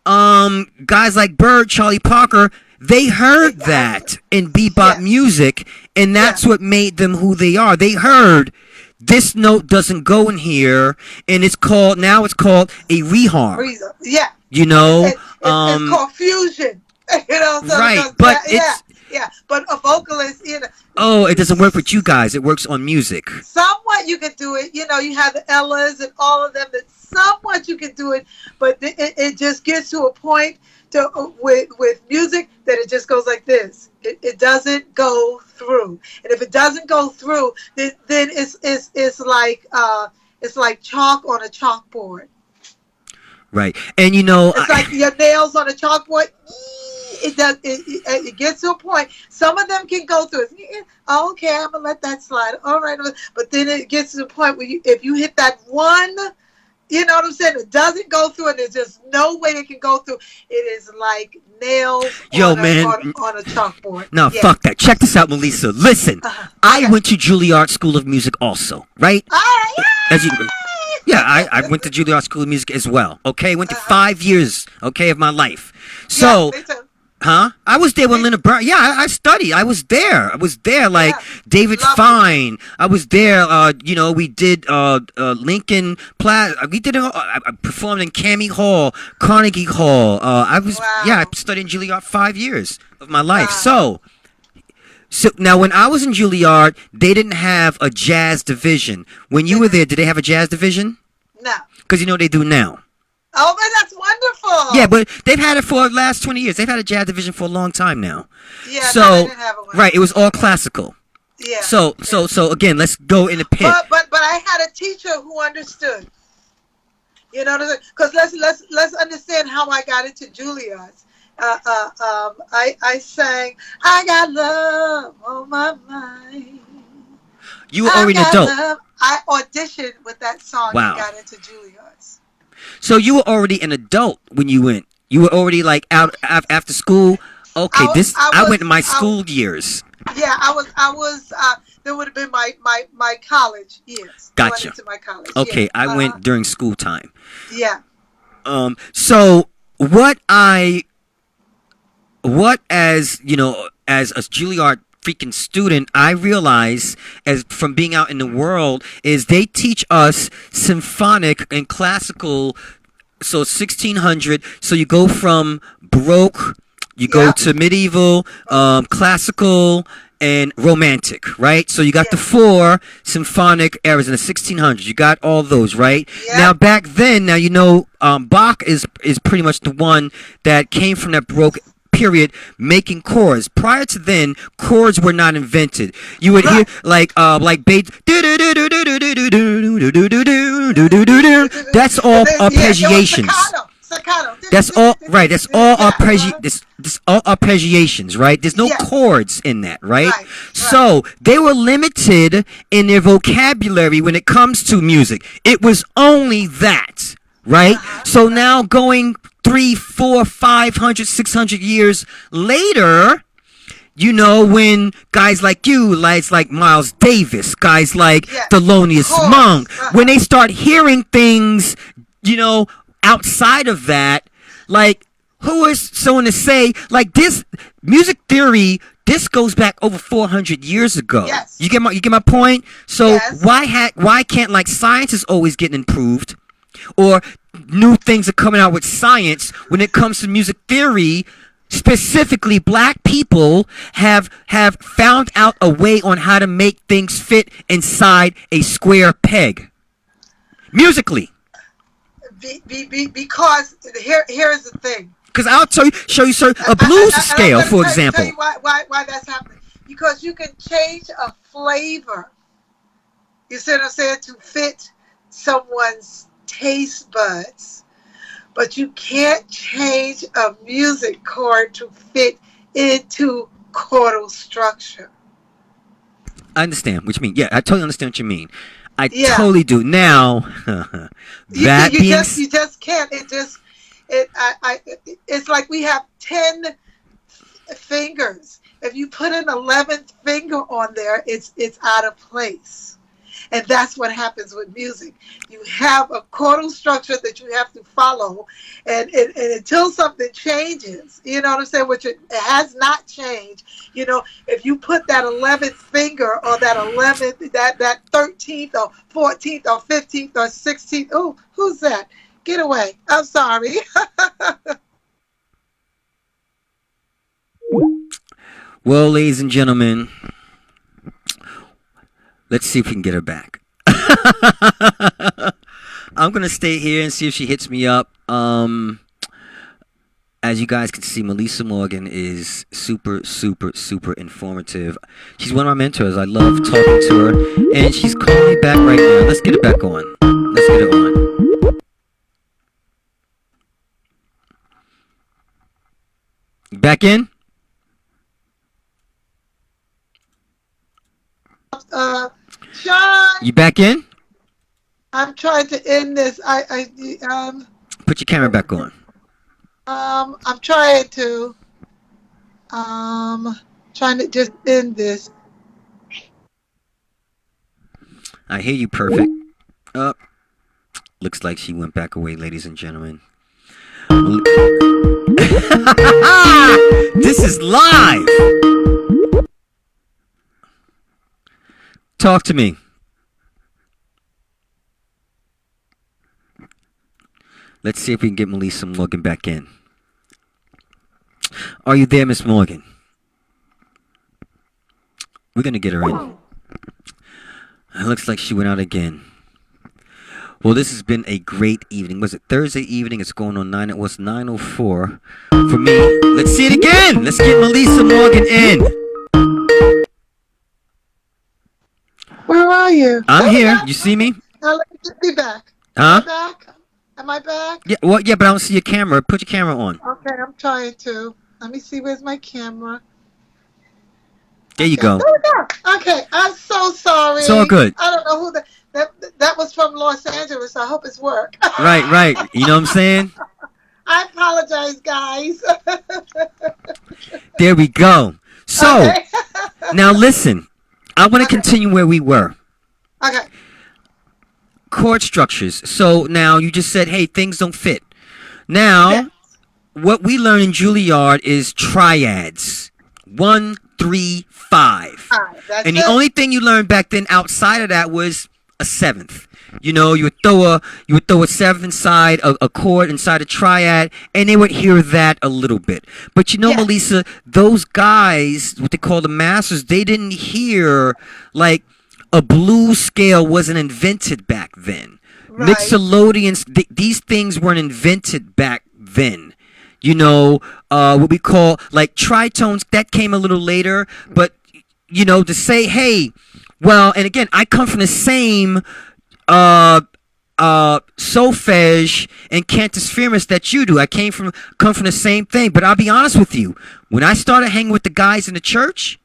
guys like Bird, Charlie Parker, they heard that in bebop music, and that's what made them who they are. They heard this note doesn't go in here, and it's called a reharm. Yeah. It's called fusion. Right, but but a vocalist, oh, it doesn't work with you guys. It works on music. Somewhat you can do it. You have the Ellas and all of them. That somewhat you can do it, but it just gets to a point with music that it just goes like this. It doesn't go through, and if it doesn't go through, then it's like chalk on a chalkboard. Right, and it's like your nails on a chalkboard. It gets to a point. Some of them can go through it. Okay, I'm gonna let that slide. All right, but then it gets to the point where if you hit that one, you know what I'm saying, it doesn't go through, and there's just no way it can go through. It is like nails on a chalkboard. No, fuck that. Check this out, Meli'sa. Listen, I went to Juilliard School of Music also, right? As you. Yeah, I went to Juilliard School of Music as well. Okay, went to 5 years. Okay, of my life. So. Huh? I was there with Linda Brown. Yeah, I studied. I was there. Like David Fine. I was there. We did Lincoln Plaza. We did. I performed in Cammie Hall, Carnegie Hall. I studied in Juilliard 5 years of my life. So now when I was in Juilliard, they didn't have a jazz division. When you were there, did they have a jazz division? No. Because they do now. Oh, man, that's wonderful. Yeah, but they've had it for the last 20 years. They've had a jazz division for a long time now. Yeah, so no, they didn't have one. Right, it was all classical. Yeah. So again, let's go in the pit. But I had a teacher who understood. You know what I'm saying? Because let's understand how I got into Juilliard's. I sang "I Got Love on My Mind." You were already an adult. Love. I auditioned with that song and got into Juilliard's. So you were already an adult when you went. You were already like out after school. Okay, I went in my school years. Yeah, I was. That would have been my college years. Gotcha. Into my college. Okay, years. I went during school time. Yeah. So what as as a Juilliard freaking student, I realize from being out in the world is they teach us symphonic and classical So 1600. So you go from Baroque, you go Yep. to medieval, classical, and romantic, right? So you got the Yeah. four symphonic eras in the 1600s. You got all those, right? Now Yep. back then, now Bach is pretty much the one that came from that Baroque period making chords. Prior to then, chords were not invented. You would hear Right. like Beethoven. That's And all then yeah, it was arpeggiations. staccato. Staccato. That's all right. That's all Yeah. this all arpeggiations, right? There's no Yes. chords in that, right? Right. Right. So they were limited in their vocabulary when it comes to music. It was only that, right? So now going 3, 4, 500, 600 years later, when guys like Miles Davis, guys like Yes. Thelonious Chorus. Monk, when they start hearing things, you know, outside of that, like who is someone to say like this music theory? This goes back over 400 years ago. Yes. You get my point. So Yes. why can't like science is always getting improved, or new things are coming out with science when it comes to music theory? Specifically, black people have found out a way on how to make things fit inside a square peg musically. Because here's the thing. Because I'll show you sir, a blues scale, I'm for going to tell example. you why that's happening. Because you can change a flavor. You see what I'm saying? To fit someone's taste buds. But you can't change a music chord to fit into chordal structure. I understand what you mean. Yeah, I totally understand what you mean. I Yeah. totally do. Now, that You being just can't. It's like we have 10 fingers. If you put an 11th finger on there, it's out of place. And that's what happens with music. You have a chordal structure that you have to follow, and until something changes, you know what I'm saying, which it has not changed. If you put that 11th finger or that 11th, that 13th or 14th or 15th or 16th, oh, who's that? Get away. I'm sorry. well, ladies and gentlemen, let's see if we can get her back. I'm gonna stay here and see if she hits me up. As you guys can see, Meli'sa Morgan is super, super, super informative. She's one of my mentors. I love talking to her, and she's calling me back right now. Let's get it back on. Let's get it on. Back in? Sean, You back in? I'm trying to end this. Put your camera back on. I'm trying to just end this. I hear you perfect. Up. Looks like she went back away, ladies and gentlemen. This is live. Talk to me. Let's see if we can get Meli'sa Morgan back in. Are you there, Miss Morgan? We're going to get her in. It looks like she went out again. Well, this has been a great evening. Was it Thursday evening? It's going on 9. It was 9:04 for me. Let's see it again. Let's get Meli'sa Morgan in. Where are you? I'm here. You see me? Now let me just be back. Huh? Am I back? Am I back? Yeah. Well, yeah, but I don't see your camera. Put your camera on. Okay, I'm trying to. Let me see. Where's my camera? There you go. There we go. Okay, I'm so sorry. It's all good. I don't know who that was from Los Angeles. I hope it's work. Right. You know what I'm saying? I apologize, guys. There we go. So, Okay. now listen. I want to continue where we were. Okay. Chord structures. So now you just said, hey, things don't fit. Now, Yeah. what we learn in Juilliard is triads. 1, 3, 5. All right, that's And it. the only thing you learned back then outside of that was a seventh. You know, you would throw a seventh inside a chord inside a triad, and they would hear that a little bit. But you know, Yes. Meli'sa, those guys, what they call the masters, they didn't hear like a blues scale wasn't invented back then. Right. Mixolydians, these things weren't invented back then. You know, what we call like tritones, that came a little later. But you know, to say, hey, well, and again, I come from the same uh solfege and cantus firmus that you do. I come from the same thing. But I'll be honest with you, when I started hanging with the guys in the church,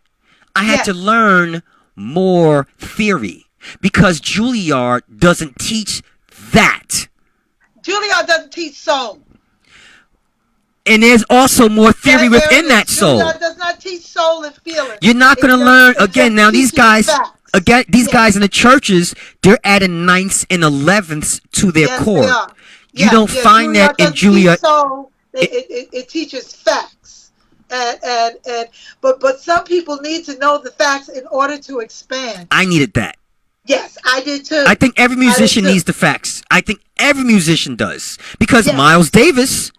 I had to Yes. learn more theory because Juilliard doesn't teach that. Juilliard doesn't teach soul. And there's also more theory There within it that is. soul. Juilliard does not teach soul and feeling. You're not It gonna learn just, it again. just Now teaches facts. these guys Yes. in the churches, they're adding ninths and elevenths to their Yes, they chord. are. You Yeah, don't yeah. find that Juilliard in doesn't teach Juilliard. soul. It, It teaches facts. And but some people need to know the facts in order to expand. I needed that. Yes, I did too. I think every I did musician too. needs the facts. I think every musician does because Yes. Miles Davis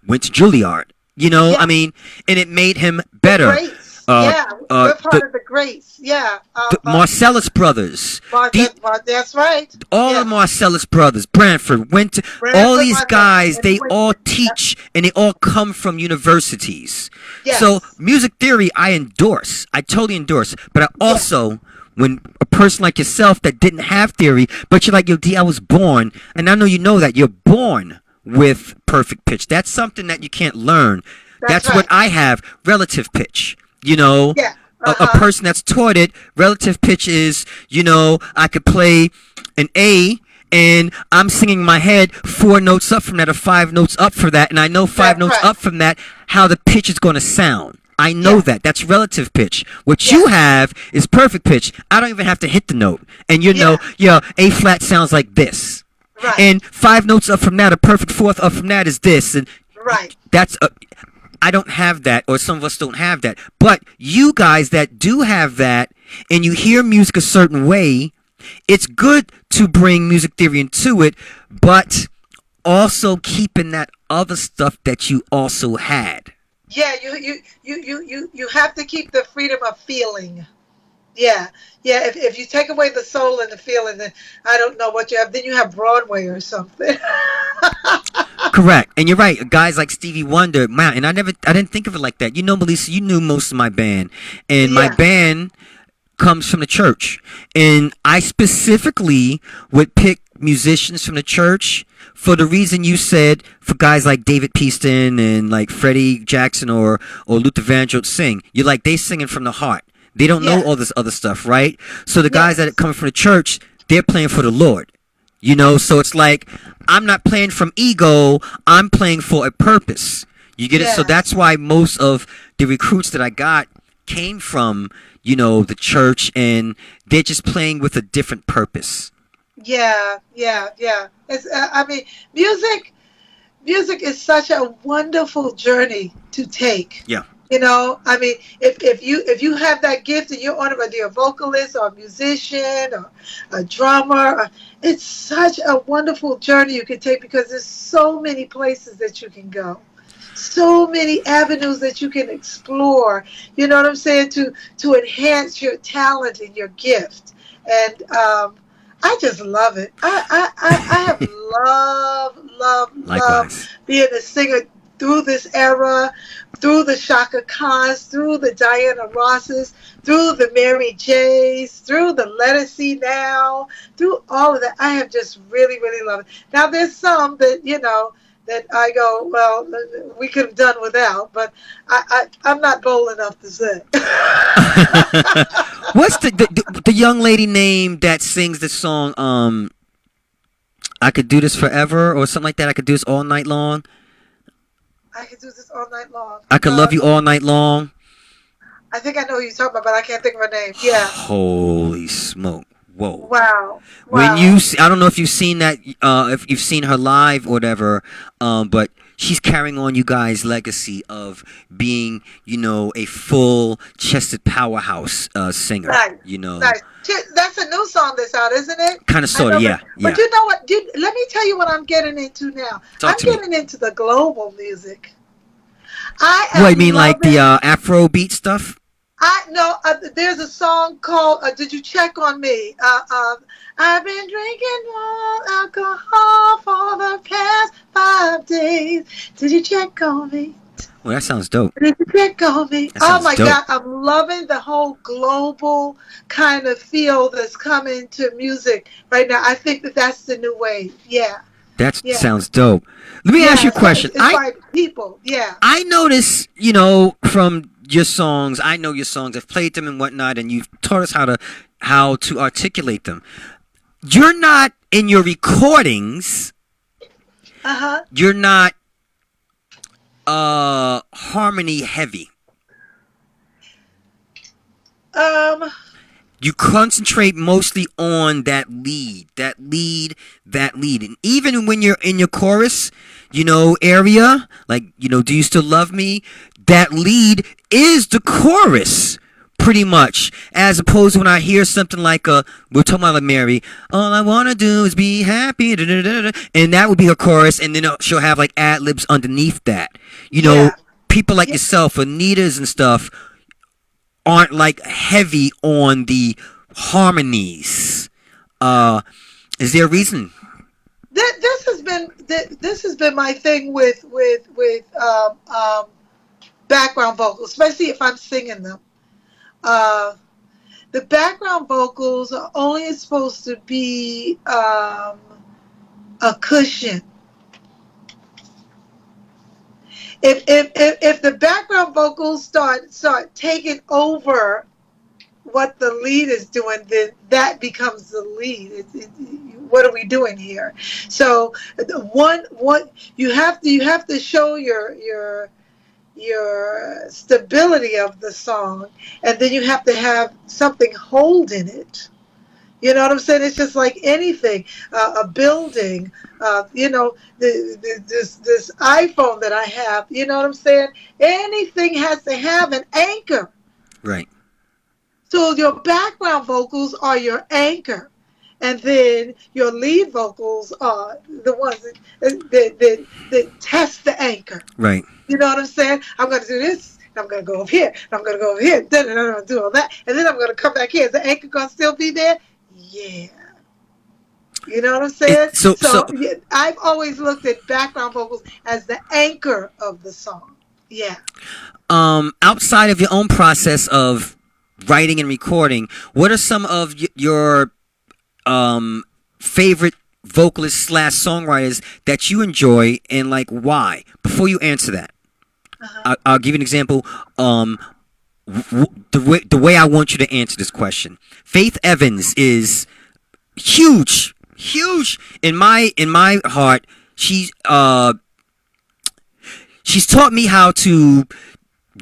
went to Juilliard. You know, I Yes. mean, and it made him The better. greats. Uh, Yeah, uh, we're part the of the greats. Yeah. the Marcellus brothers, the That's right. all the Yes. Marcellus brothers, Branford, went to all Branford these Marcellus guys. and They all Winston. Yep. teach and they all come from universities. So Yes. music theory, I endorse. I totally endorse. But I Yes. also, when a person like yourself that didn't have theory, but you're like, yo, D, I was born, and I know you know that you're born with perfect pitch. That's something that you can't learn. That's That's what right. I have, relative pitch. You know, Yeah. a Uh-huh. person that's taught it, relative pitch is, you know, I could play an A and I'm singing in my head 4 notes up from that or 5 notes up for that, and I know five That's notes right. up from that how the pitch is going to sound. I know Yeah. that. That's relative pitch. What Yeah. you have is perfect pitch. I don't even have to hit the note. And you know, Yeah. yeah, A flat sounds like this. Right. And 5 notes up from that, a perfect fourth up from that is this. And Right. that's I don't have that, or some of us don't have that. But you guys that do have that, and you hear music a certain way, it's good to bring music theory into it, but also keeping that other stuff that you also had. Yeah, you have to keep the freedom of feeling. Yeah, yeah. If you take away the soul and the feeling, then I don't know what you have. Then you have Broadway or something. Correct, and you're right. Guys like Stevie Wonder, man, and I didn't think of it like that. You know, Meli'sa, you knew most of my band, and my Yeah. band comes from the church, and I specifically would pick musicians from the church for the reason you said, for guys like David Peaston and like Freddie Jackson or Luther Vandross sing. You're like, they singing from the heart. They don't know Yes. all this other stuff, right? So the guys that Yes. come from the church, they're playing for the Lord. You know, so it's like, I'm not playing from ego, I'm playing for a purpose. You get it? So Yes. that's why most of the recruits that I got came from, you know, the church, and they're just playing with a different purpose. Yeah, yeah, yeah. It's I mean, music is such a wonderful journey to take. Yeah. You know, I mean, if you have that gift and you're on it, whether you're a vocalist or a musician or a drummer, it's such a wonderful journey you can take because there's so many places that you can go, so many avenues that you can explore. You know what I'm saying? To enhance your talent and your gift, and I just love it. I have love Likewise. being a singer through this era, through the Shaka Khans, through the Diana Rosses, through the Mary Jays, through the Let Us See Now, through all of that. I have just really, really loved it. Now, there's some that, you know, that I go, well, we could have done without, but I'm not bold enough to say. What's the young lady name that sings the song, I Could Do This Forever or something like that? I Could Do This All Night Long. I could do this all night long. I Could Love You All Night Long. I think I know who you're talking about, but I can't think of her name. Yeah. Holy smoke. Whoa. Wow. When you see, I don't know if you've seen that, if you've seen her live or whatever, but she's carrying on you guys' legacy of being, a full-chested powerhouse singer. Right, right. That's a new song that's out, isn't it? Kind of, I sort of, know, yeah, but yeah. you know what? Let me tell you what I'm getting into now. Talk I'm to me. getting into the global music. I What, you am mean like the loving. Afro beat stuff? I know there's a song called "Did You Check on Me?" I've been drinking more alcohol for the past 5 days. Did you check on me? Well, that sounds dope. Did you check on me? That Oh sounds my dope. God, I'm loving the whole global kind of feel that's coming to music right now. I think that that's the new wave. Yeah, That yeah, sounds dope. Let me ask you yeah. a question. It's by people. Yeah. I notice, from your songs, I know your songs. I've played them and whatnot, and you've taught us how to articulate them. You're not in your recordings. Uh huh. You're not harmony heavy. Um. You concentrate mostly on that lead, and even when you're in your chorus, area, like, do you still love me? That lead is the chorus, pretty much, as opposed to when I hear something like we're talking about like Mary, all I wanna do is be happy, da, da, da, da, and that would be her chorus, and then she'll have like ad libs underneath that. You know, Yeah. people like Yeah. yourself, Anita's and stuff, aren't like heavy on the harmonies. Is there a reason? This has been my thing with background vocals, especially if I'm singing them. Uh, the background vocals are only supposed to be a cushion. If the background vocals start taking over what the lead is doing, then that becomes the lead. What are we doing here? So one you have to show your stability of the song, and then you have to have something holding it. You know what I'm saying? It's just like anything, a building. This iPhone that I have. You know what I'm saying? Anything has to have an anchor. Right. So your background vocals are your anchor, and then your lead vocals are the ones that test the anchor. Right. You know what I'm saying? I'm going to do this. And I'm going to go over here. And I'm going to go over here. Then I'm going to do all that. And then I'm going to come back here. Is the anchor going to still be there? Yeah. You know what I'm saying? So So yeah, I've always looked at background vocals as the anchor of the song. Yeah. outside of your own process of writing and recording, what are some of your favorite vocalists slash songwriters that you enjoy, and like why? Before you answer that, I'll give you an example. The way I want you to answer this question, Faith Evans is huge in my heart. She's taught me how to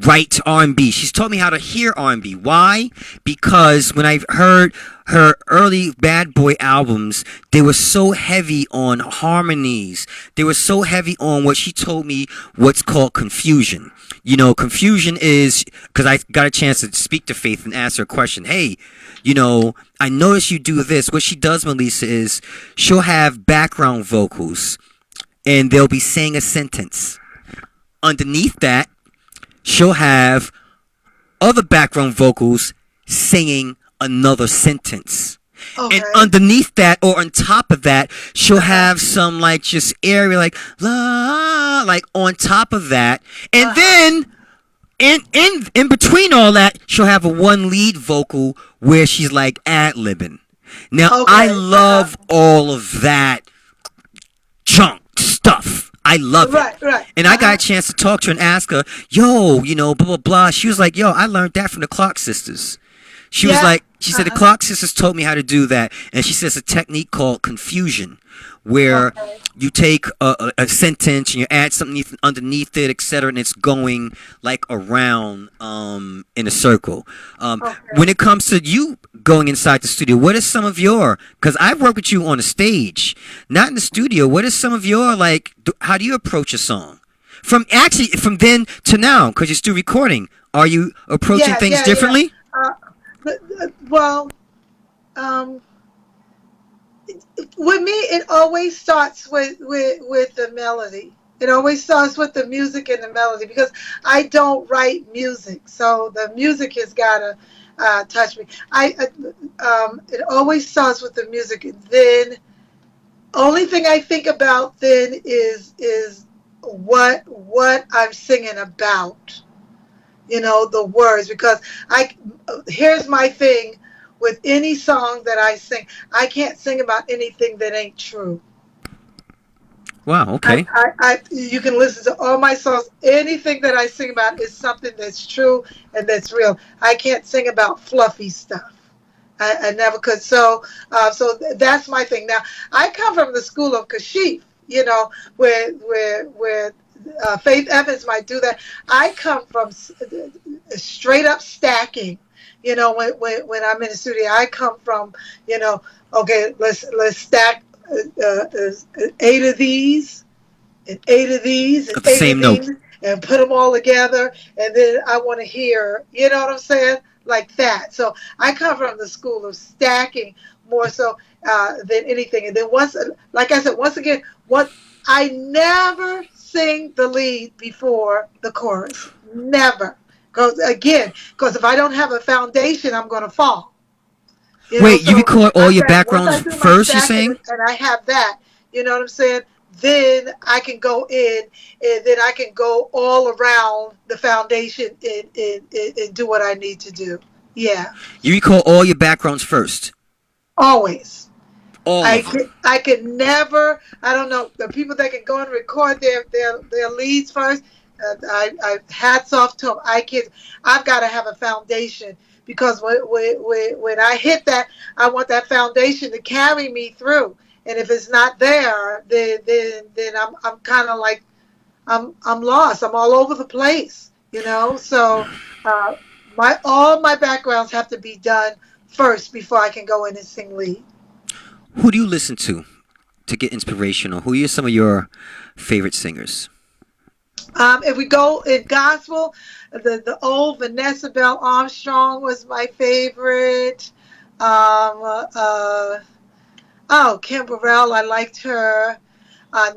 write R&B. She's taught me how to hear R&B. Why? Because when I've heard her early Bad Boy albums, they were so heavy on harmonies. They were so heavy on what she told me what's called confusion. You know, confusion is, because I got a chance to speak to Faith and ask her a question. Hey, I notice you do this. What she does, Meli'sa, is she'll have background vocals and they'll be saying a sentence. Underneath that, she'll have other background vocals singing another sentence. Okay. And underneath that, or on top of that, she'll have some like just area like la, like on top of that. And then in between all that, she'll have a one lead vocal where she's like ad-libbing. Now, I Okay. love all of that junk stuff. I love it. Right. And I got a chance to talk to her and ask her, yo, blah, blah, blah. She was like, yo, I learned that from the Clark sisters. She was Yeah. like, she said, the Clark sisters told me how to do that. And she says a technique called confusion, where Okay. you take a sentence and you add something underneath it, etc., and it's going like around in a circle. When it comes to you going inside the studio, what is some of your, because I've worked with you on the stage, not in the studio, what is some of your, like, how do you approach a song? From then to now, because you're still recording, are you approaching Yeah, things yeah, yeah. differently? Well, um, with me, it always starts with the melody. It always starts with the music and the melody because I don't write music, so the music has gotta touch me. It always starts with the music, and then only thing I think about then is what I'm singing about. The words, because I here's my thing with any song that I sing, I can't sing about anything that ain't true. Wow. Okay. You can listen to all my songs. Anything that I sing about is something that's true and that's real. I can't sing about fluffy stuff. I never could. So that's my thing. Now, I come from the school of Kashif, where Faith Evans might do that. I come from straight up stacking. When I'm in the studio, I come from, okay, let's stack 8 of these and 8 of these and Of the eight of same note. these and put them all together, and then I want to hear, you know what I'm saying, like that. So I come from the school of stacking more so than anything. And then like I said, once again, what I never sing the lead before the chorus, never. Because if I don't have a foundation, I'm going to fall. Wait, you So record all I your said once backgrounds I do my first? You're stack saying? and I have that, you know what I'm saying? Then I can go in and then I can go all around the foundation and do what I need to do. Yeah, You record all your backgrounds first. always. All of them. I could never. I don't know the people that can go and record their leads first. I hats off to them. I've got to have a foundation because when I hit that, I want that foundation to carry me through. And if it's not there, then I'm kind of like I'm lost. I'm all over the place. So uh, all my backgrounds have to be done first before I can go in and sing lead. Who do you listen to get inspirational? Who are some of your favorite singers? If we go in gospel, the old Vanessa Bell Armstrong was my favorite. Oh, Kim Burrell, I liked her.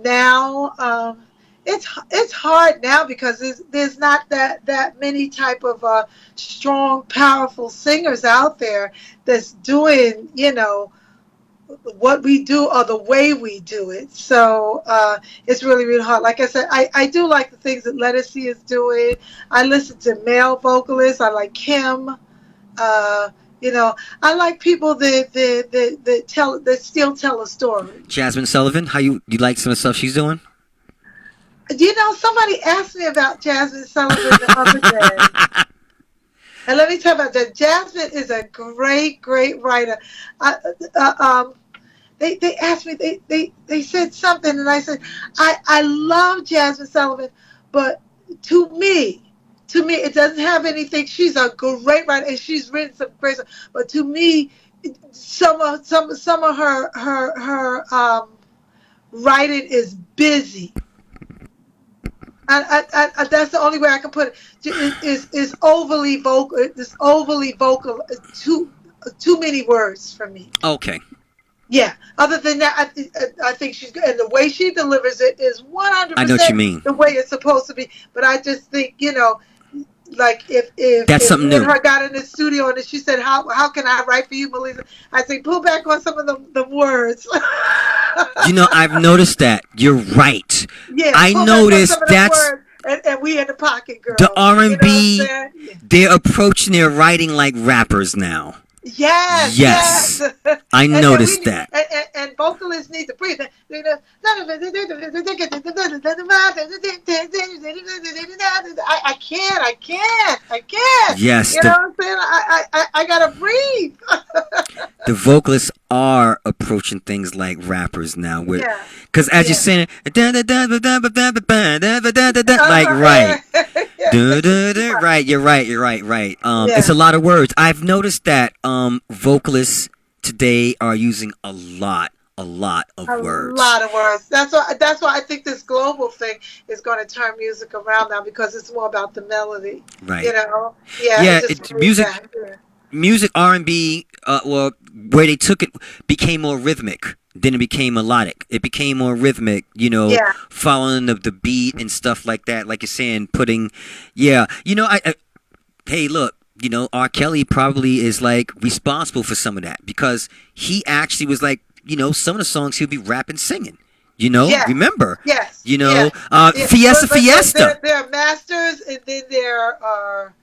Now, it's hard now because there's not that many type of strong, powerful singers out there that's doing what we do or the way we do it. So it's really, really hard. Like I said, I do like the things that Lettucey is doing. I listen to male vocalists. I like Kim. Uh, I like people that still tell a story. Jasmine Sullivan. How you like some of the stuff she's doing? Somebody asked me about Jasmine Sullivan the other day. And let me tell you about that. Jasmine is a great, great writer. Uh, they asked me, they said something, and I said, I love Jasmine Sullivan, but to me, it doesn't have anything. She's a great writer, and she's written some great stuff. But to me, some of her writing is busy. That's the only way I can put it. Is overly vocal. It's overly vocal. Too many words for me. Okay. Yeah. Other than that, I think she's good, and the way she delivers it is I know what you 100% mean. the way it's supposed to be. But I just think like That's if something me and new. her got in the studio and she said, how can I write for you, Meli'sa? I say, pull back on some of the words. I've noticed that. You're right. Yeah, I pull back on noticed some of them that's words, and we in the pocket, girl. the You know what I'm R&B. saying? Yeah. They're approaching their writing like rappers now. Yes, Yes. yes. I And then noticed that. and vocalists need to breathe. I can't. Yes, You know what I'm saying? I gotta breathe. the vocalists are approaching things like rappers now. Yeah, Because as you're yeah. saying, like, right. Right, you're right. It's Yeah. a lot of words. I've noticed that vocalists today are using a lot a lot A of words. lot of words. That's why I think this global thing is going to turn music around now because it's more about the melody. You Right. know? Yeah, it Yeah, just it, plays music that. Yeah. music R&B, well, where they took it, became more rhythmic. Then it became melodic. It became more rhythmic, Yeah. following the beat and stuff like that. Like you're saying, putting, yeah, hey, look, R. Kelly probably is like responsible for some of that because he actually was like, some of the songs he'll be rapping, singing. Yes. Remember, Yes. Yeah. Yeah. Fiesta But Fiesta. there are masters and then there are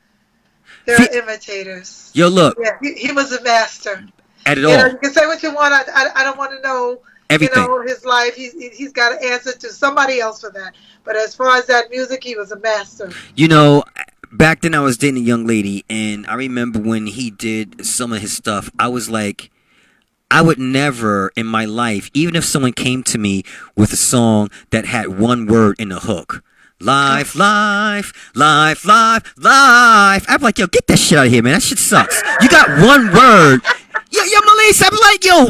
Fi- imitators. Yo, look, Yeah. He was a master. at it You know, all, you can say what you want. I don't want to know, everything. his life. He's got to answer to somebody else for that. But as far as that music, he was a master. You know, back then I was dating a young lady, and I remember when he did some of his stuff, I was like, I would never in my life, even if someone came to me with a song that had one word in the hook. Life, life, life, life, life. I'm like, yo, get that shit out of here, man. That shit sucks. You got one word. Yo, Meli'sa, I'm like, yo,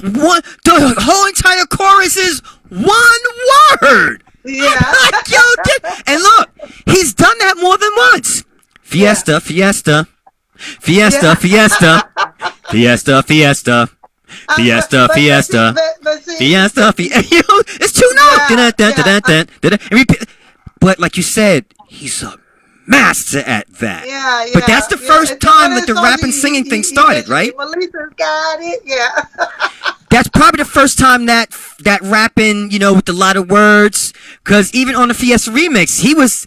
the whole entire chorus is one word. Yeah. I'm like, yo, and look, he's done that more than once. Yeah. Fiesta, fiesta, fiesta, Yeah. fiesta, fiesta, fiesta. Fiesta, fiesta, But see, fiesta, fiesta. It's two notes. yeah, yeah, But like you said, he's a master at that. yeah, But that's yeah, the yeah. first And one time of like his the songs, rap and singing thing he started, mentioned right? it. Melissa's got it. Yeah. That's probably the first time that rapping, with a lot of words. Cause even on the Fiesta remix, he was.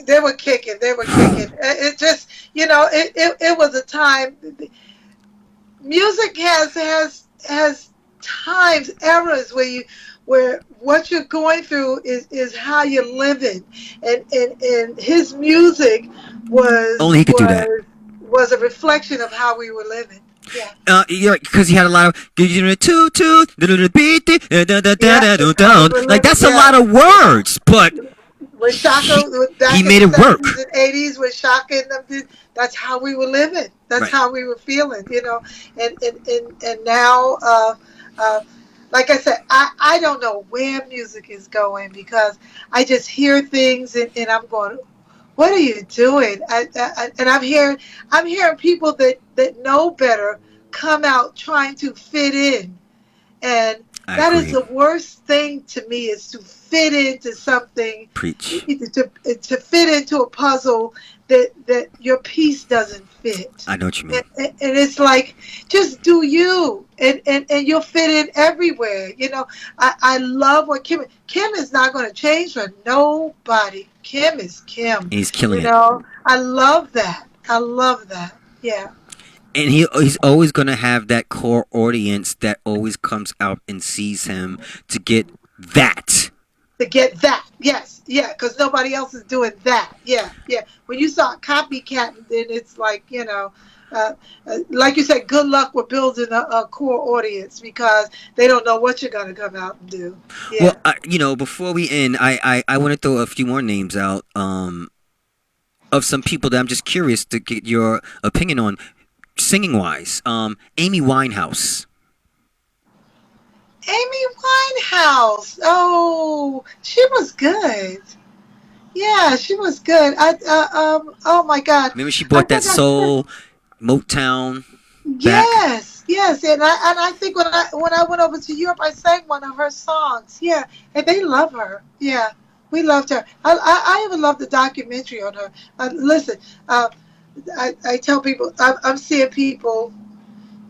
They were kicking. They were kicking. It just, it was a time. Music has times, eras where what you're going through is how you're living, and his music was Only he could do that. was was a reflection of how we were living. Yeah, Because he had a lot of yeah, it's how we were like living. that's a Yeah, lot of words, but with he, Shaka, he back in made the it '70s work. and '80s, with Shaka and them, that's how we were living. That's Right. how we were feeling. And now, uh, like I said, I don't know where music is going because I just hear things and I'm going, what are you doing? And I'm hearing people that know better come out trying to fit in, and I that is agree. the worst thing to me, is to fit into something, Preach. to fit into a puzzle that your piece doesn't fit. I know what you mean. And it's like, just do you, and you'll fit in everywhere. I love what Kim is not going to change for nobody. Kim is Kim. And he's killing it. I love that. I love that. Yeah. And he's always gonna have that core audience that always comes out and sees him to get that. To get that. Yes. Yeah. Because nobody else is doing that. Yeah. Yeah. When you saw copycat, then it's like you said, good luck with building a core audience because they don't know what you're going to come out and do. Yeah. Well, before we end, I want to throw a few more names out of some people that I'm just curious to get your opinion on, singing wise. Amy Winehouse. Amy Winehouse. Oh, she was good. Yeah, she was good. Oh my God. Remember she I bought that think I said, soul Motown back. yes, yes, and I think when I went over to Europe, I sang one of her songs. Yeah, and they love her. Yeah, we loved her. I even loved the documentary on her. Listen, I tell people I'm seeing people.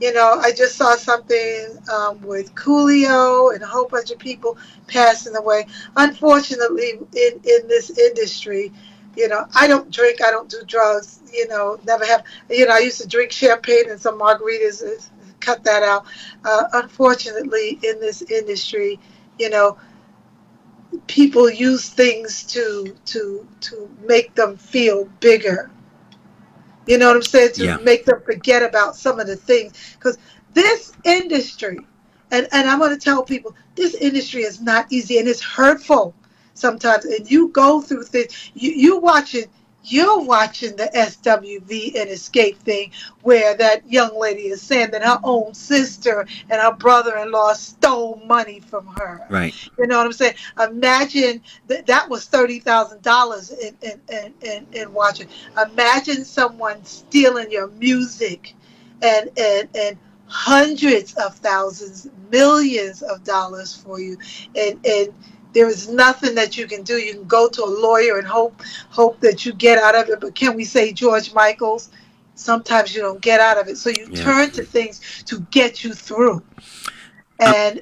I just saw something with Coolio and a whole bunch of people passing away. Unfortunately, in this industry, I don't drink, I don't do drugs, never have. I used to drink champagne and some margaritas, cut that out. Unfortunately, in this industry, you know, people use things to make them feel bigger. You know what I'm saying? To Yeah. make them forget about some of the things. Because this industry, and I'm going to tell people, this industry is not easy and it's hurtful sometimes. And you go through things, you watch it, You're watching the SWV and Escape thing where that young lady is saying that her own sister and her brother-in-law stole money from her. Right. You know what I'm saying? Imagine that was $30,000 in watching. Imagine someone stealing your music and hundreds of thousands, millions of dollars for you, and there is nothing that you can do. You can go to a lawyer and hope that you get out of it. But can we say George Michael's? Sometimes you don't get out of it. So you Yeah. turn to things to get you through. Um, And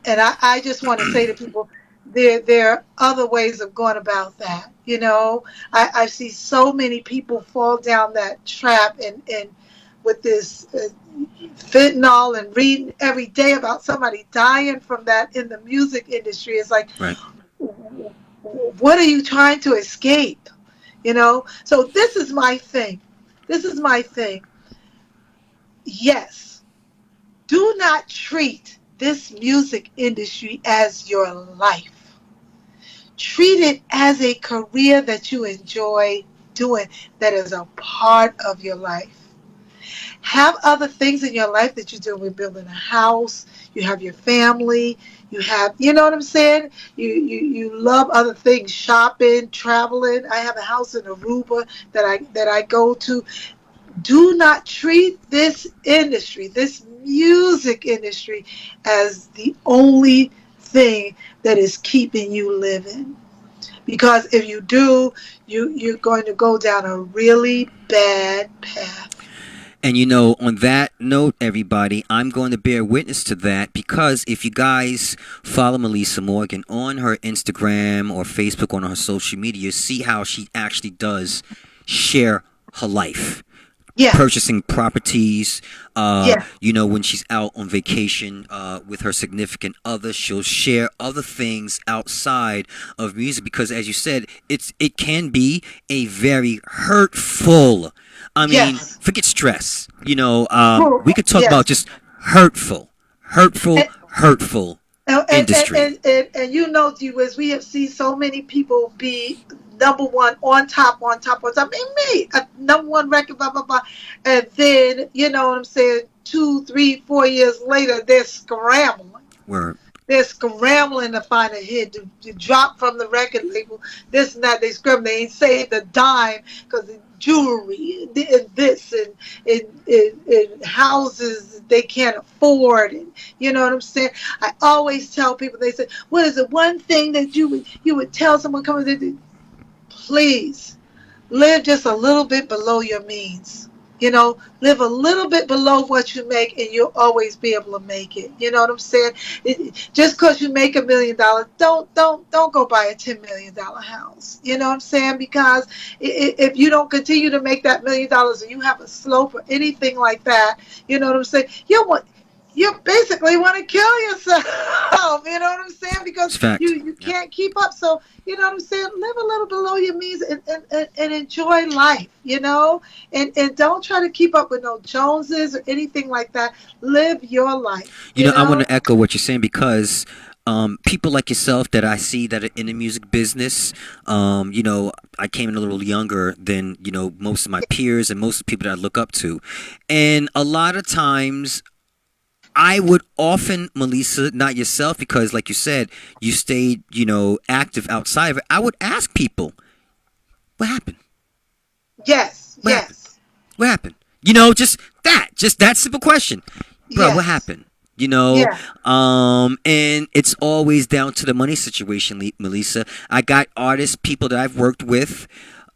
I just want to say to people, there are other ways of going about that. I see so many people fall down that trap and with this fentanyl and reading every day about somebody dying from that in the music industry. It's like, right. what are you trying to escape? So this is my thing. This is my thing. Yes, do not treat this music industry as your life. Treat it as a career that you enjoy doing, that is a part of your life. Have other things in your life that you do. We're building a house, you have your family, you know what I'm saying? You love other things, shopping, traveling. I have a house in Aruba that I go to. Do not treat this industry, this music industry, as the only thing that is keeping you living. Because if you do, you're going to go down a really bad path. And on that note, everybody, I'm going to bear witness to that because if you guys follow Meli'sa Morgan on her Instagram or Facebook, on her social media, you see how she actually does share her life. Yes. Purchasing properties, Yes. when she's out on vacation with her significant other, she'll share other things outside of music because, as you said, it can be a very hurtful. I mean, Yes. forget stress. We Well, could talk about yes. just hurtful, hurtful, And, hurtful industry. and G Wiz, we have seen so many people be number one, on top, on top, on top. Me, a number one record, blah blah blah, and then you know what I'm saying. 2, 3, 4 years later, they're scrambling. Where They're scrambling to find a hit to drop from the record label. This and that. They scramble. They ain't saved a dime because the jewelry and this and houses they can't afford. And you know what I'm saying? I always tell people. They say, "What is the one thing that you would tell someone coming to?" Please live just a little bit below your means. Live a little bit below what you make, and you'll always be able to make it. You know what I'm saying? Just because you make $1 million, don't go buy a $10 million house. You know what I'm saying? Because if you don't continue to make that $1 million, and you have a slope or anything like that, you know what I'm saying? You basically want to kill yourself. You know what I'm saying? Because it's you fact. you Yeah. can't keep up. So you know what I'm saying? Live a little below your means and enjoy life. And don't try to keep up with no Joneses or anything like that. Live your life. I want to echo what you're saying because people like yourself that I see that are in the music business, I came in a little younger than, most of my peers and most of the people that I look up to. And a lot of times I would often, Meli'sa, not yourself, because like you said, you stayed, active outside of it. I would ask people, what happened? Yes, What happened? yes, What happened? Just that simple question. Bro, what yes, happened? You know, yeah, and it's always down to the money situation, Meli'sa. I got artists, people that I've worked with,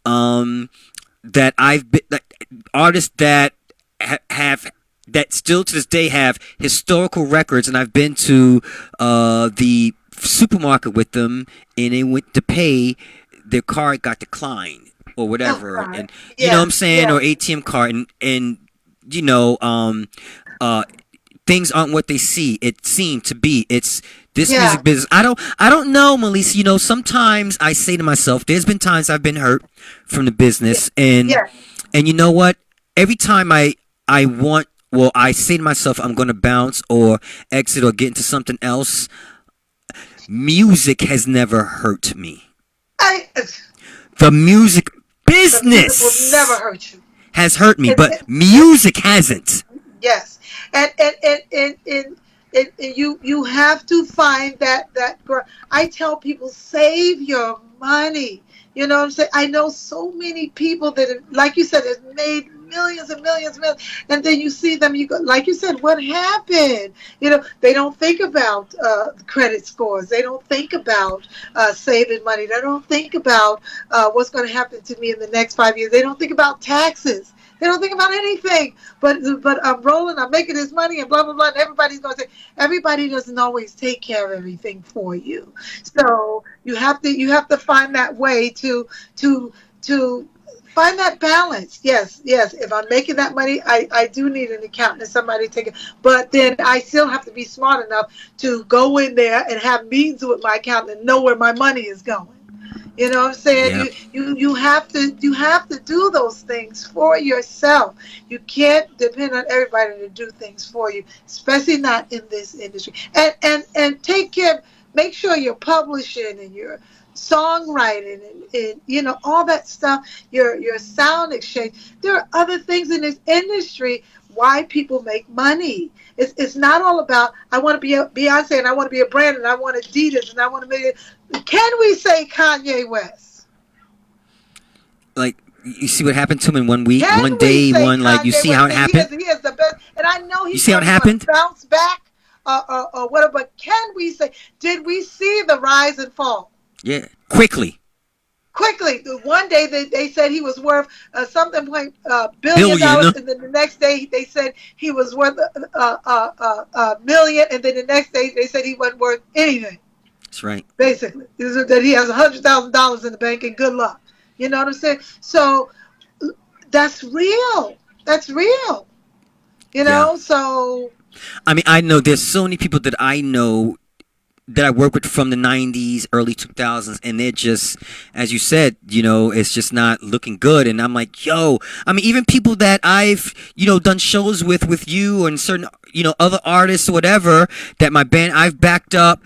that I've been, like, artists that have that still to this day have historical records, and I've been to the supermarket with them, and they went to pay, their card got declined or oh whatever, God, and you know what yeah, I'm saying, yeah, or ATM card, and you know, uh, things aren't what they see. It seemed to be. It's this yeah, music business. I don't know, Meli'sa. Sometimes I say to myself, there's been times I've been hurt from the yeah, business, and yeah, you know what? Every time I want, well, I say to myself, I'm going to bounce or exit or get into something else. Music has never hurt me. I The music The music will never business hurt you. has hurt me, And, but and music hasn't. yes, and you have to find that girl. I tell people, save your money. You know what I'm saying? I know so many people that, have, like you said, have made millions and millions and millions, and then you see them. You go, like you said, what happened? You know, they don't think about credit scores. They don't think about saving money. They don't think about what's going to happen to me in the next 5 years. They don't think about taxes. They don't think about anything. But I'm rolling. I'm making this money, and blah blah blah. And everybody's going to say everybody doesn't always take care of everything for you. So you have to find that way to find that balance. Yes, yes. If I'm making that money, I do need an accountant and somebody to take it. But then I still have to be smart enough to go in there and have meetings with my accountant and know where my money is going. You know what I'm saying? Yeah. You have to do those things for yourself. You can't depend on everybody to do things for you, especially not in this industry. And take care. Make sure you're publishing and you're songwriting and all that stuff. Your sound exchange. There are other things in this industry why people make money. It's not all about I want to be a Beyonce and I want to be a brand and I want Adidas and I want to make it. Can we say Kanye West? Like, you see what happened to him in 1 week, Can one we day, say one, like, you Kanye see how West? it happened? He is the best, and I know You he's see how it probably going happened? to bounce back or whatever. But can we say? Did we see the rise and fall? Yeah. Quickly. Quickly, one day they said he was worth something point billion Billion. dollars, and then the next day they said he was worth a million, and then the next day they said he wasn't worth anything. That's right. Basically, that he has $100,000 in the bank and good luck. You know what I'm saying? So that's real. That's real. You Yeah. know. So I mean, I know there's so many people that I know that I work with from the 90s, early 2000s, and they're just, as you said, it's just not looking good. And I'm like, yo, I mean, even people that I've, done shows with you and certain, other artists or whatever, that my band, I've backed up.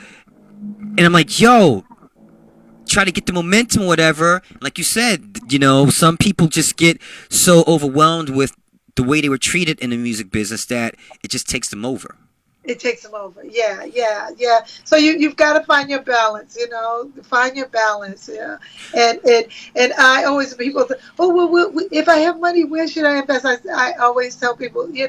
And I'm like, yo, try to get the momentum or whatever. Like you said, some people just get so overwhelmed with the way they were treated in the music business that it just takes them over. it takes them over. Yeah, yeah, yeah. So you've got to find your balance. Find your balance. Yeah, and I always people say, oh well, if I have money, where should I invest? I always tell people, you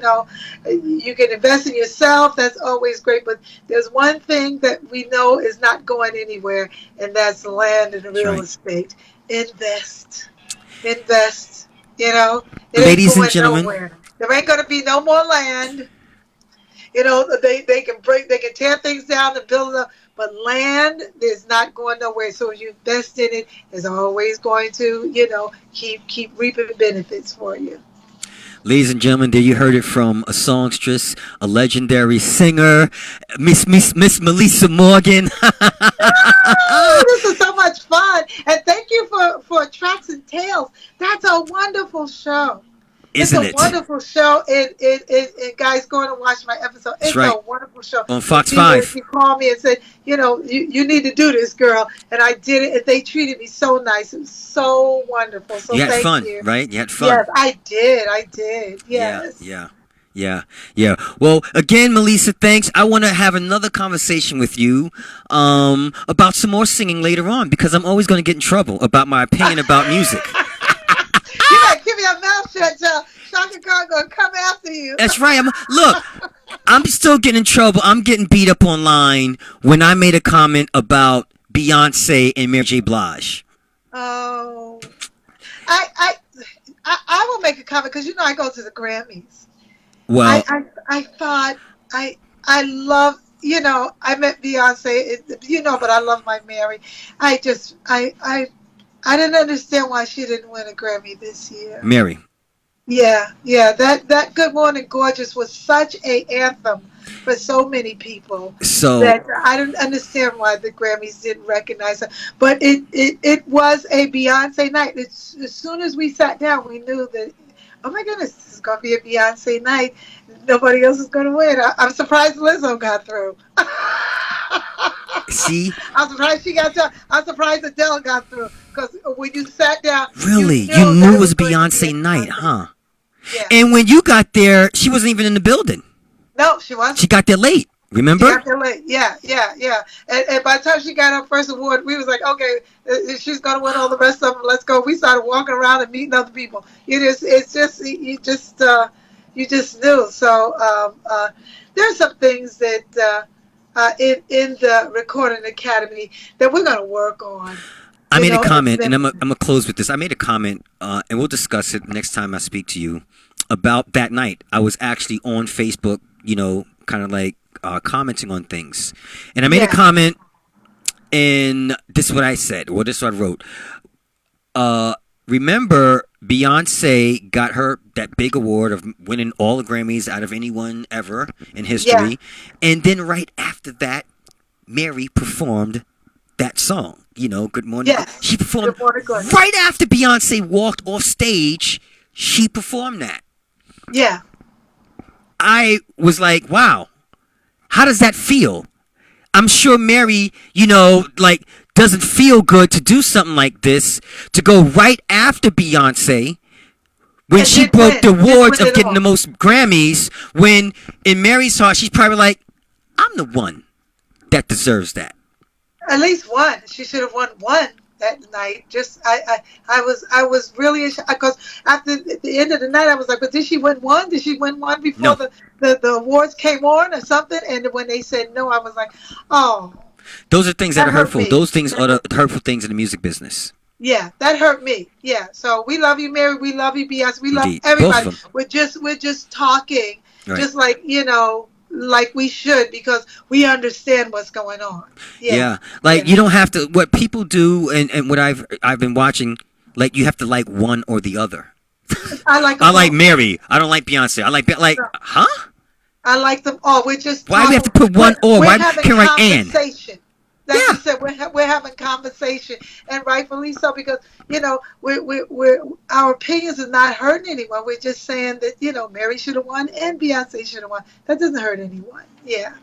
can invest in yourself. That's always great. But there's one thing that we know is not going anywhere, and that's land and That's real right. estate. Invest. It ain't Ladies and going gentlemen, nowhere. There ain't going to be no more land. They can tear things down and build it up, but land is not going nowhere. So if you invest in it, it's always going to, keep reaping benefits for you. ladies and gentlemen, there you heard it from a songstress, a legendary singer, Miss Meli'sa Morgan. Oh, this is so much fun, and thank you for Tracks and Tales. That's a wonderful show. It's Isn't a it? wonderful show. And guys, go and watch my episode. That's It's right. a wonderful show. On Fox She 5. called me and said, you need to do this, girl. And I did it, and they treated me so nice. It was so wonderful. So You had thank fun, you. right? You had fun. Yes, I did. I did. Yeah, Yes. yeah. Yeah, yeah. Well, again, Meli'sa, thanks. I want to have another conversation with you about some more singing later on because I'm always going to get in trouble about my opinion about music. You better keep your mouth shut, child. Shaka Khan gonna come after you. That's right. I'm still getting in trouble. I'm getting beat up online when I made a comment about Beyonce and Mary J. Blige. Oh, I will make a comment because I go to the Grammys. Well, I thought I love I met Beyonce but I love my Mary. I didn't understand why she didn't win a Grammy this year. Mary. Yeah, that Good Morning Gorgeous was such a anthem for so many people So, that I didn't understand why the Grammys didn't recognize her. But it was a Beyonce night. As soon as we sat down, we knew that, oh my goodness, this is going to be a Beyonce night. Nobody else is going to win. I'm surprised Lizzo got through. see, I'm surprised she got done. I'm surprised Adele got through. because when you sat down, Really? you You knew that knew it it was was going to be Beyonce a night, Beyonce. huh? Yeah. And when you got there, she wasn't even in the building. No, she wasn't. She got there late. She Remember? got there late. Yeah, yeah, yeah. And by the time she got her first award, we was like, okay, she's gonna win all the rest of them. Let's go. We started walking around and meeting other people. It's just you just knew. So there's some things that in the Recording Academy that we're gonna work on. I You made a know, comment, and I'm gonna close with this. I made a comment, and we'll discuss it next time I speak to you about that night. I was actually on Facebook, kind of like commenting on things, and I made a yeah, comment, and this is what I said, or this is what I wrote. Remember, Beyonce got her that big award of winning all the Grammys out of anyone ever in yeah, history, and then right after that, Mary performed that song. Good Morning. yes. She performed Good morning, good. right after Beyonce walked off stage. She performed that. Yeah, I was like, wow, how does that feel? I'm sure Mary, doesn't feel good to do something like this, to go right after Beyonce when and she did broke the win. Just awards win of it getting all. the most Grammys, when in Mary's heart, she's probably like, I'm the one that deserves that. At least one. She should have won one that night. Just I was really because after the end of the night I was like, but did she win one? Did she win one before No, the awards came on or something? And when they said no, I was like, oh, those are things that that are hurt hurtful. me. Those things are the hurtful things in the music business. Yeah, that hurt me. Yeah. So we love you, Mary. We love you, BS. We love Indeed. Both everybody. of them. We're just talking, Right. just like like we should because we understand what's going on. Yeah. Yeah. Like, Yeah. you don't have to, what people do, and what I've been watching, like, you have to like one or the other. I like I them like all. Mary. I don't like Beyonce. I like, No, huh? I like them all. We're just Why do we have talking. to put one or? We're Why having can't write and? conversation. Like you Yeah. said, we're having conversation, and rightfully so because we're our opinions are not hurting anyone. We're just saying that Mary should have won and Beyonce should have won. That doesn't hurt anyone. Yeah.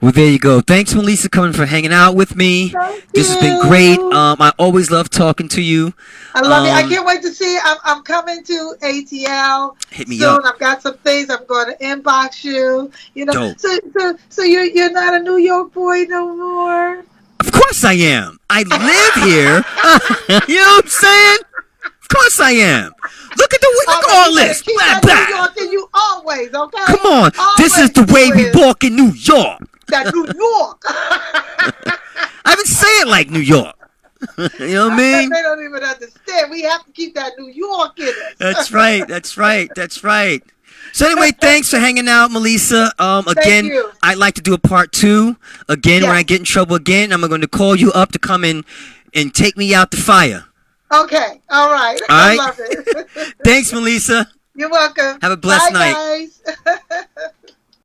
Well, there you go. Thanks, Meli'sa, coming for hanging out with me. Thank This has been great. you. I always love talking to you. I love it. I can't wait to see. I'm coming to ATL Hit me soon. up. I've got some things. I'm going to inbox you. Dope. So you're not a New York boy no more. Of course I am. I live here. You know what I'm saying? Of course I am. Look All at right, all you better this. keep Blah, that New blah. York in you always, okay? Come on. This is Always the way you we is walk in New York. that New York. I even say it like New York. You know what I mean? They don't even understand. We have to keep that New York in us. That's right. That's right. That's right. So anyway, thanks for hanging out, Meli'sa. Thank Again, you. I'd like to do a part 2. Again, when I Yes. get in trouble again, I'm going to call you up to come in and take me out the fire. Okay. All right. All I right? love it. Thanks, Meli'sa. You're welcome. Have a blessed Bye, night. guys.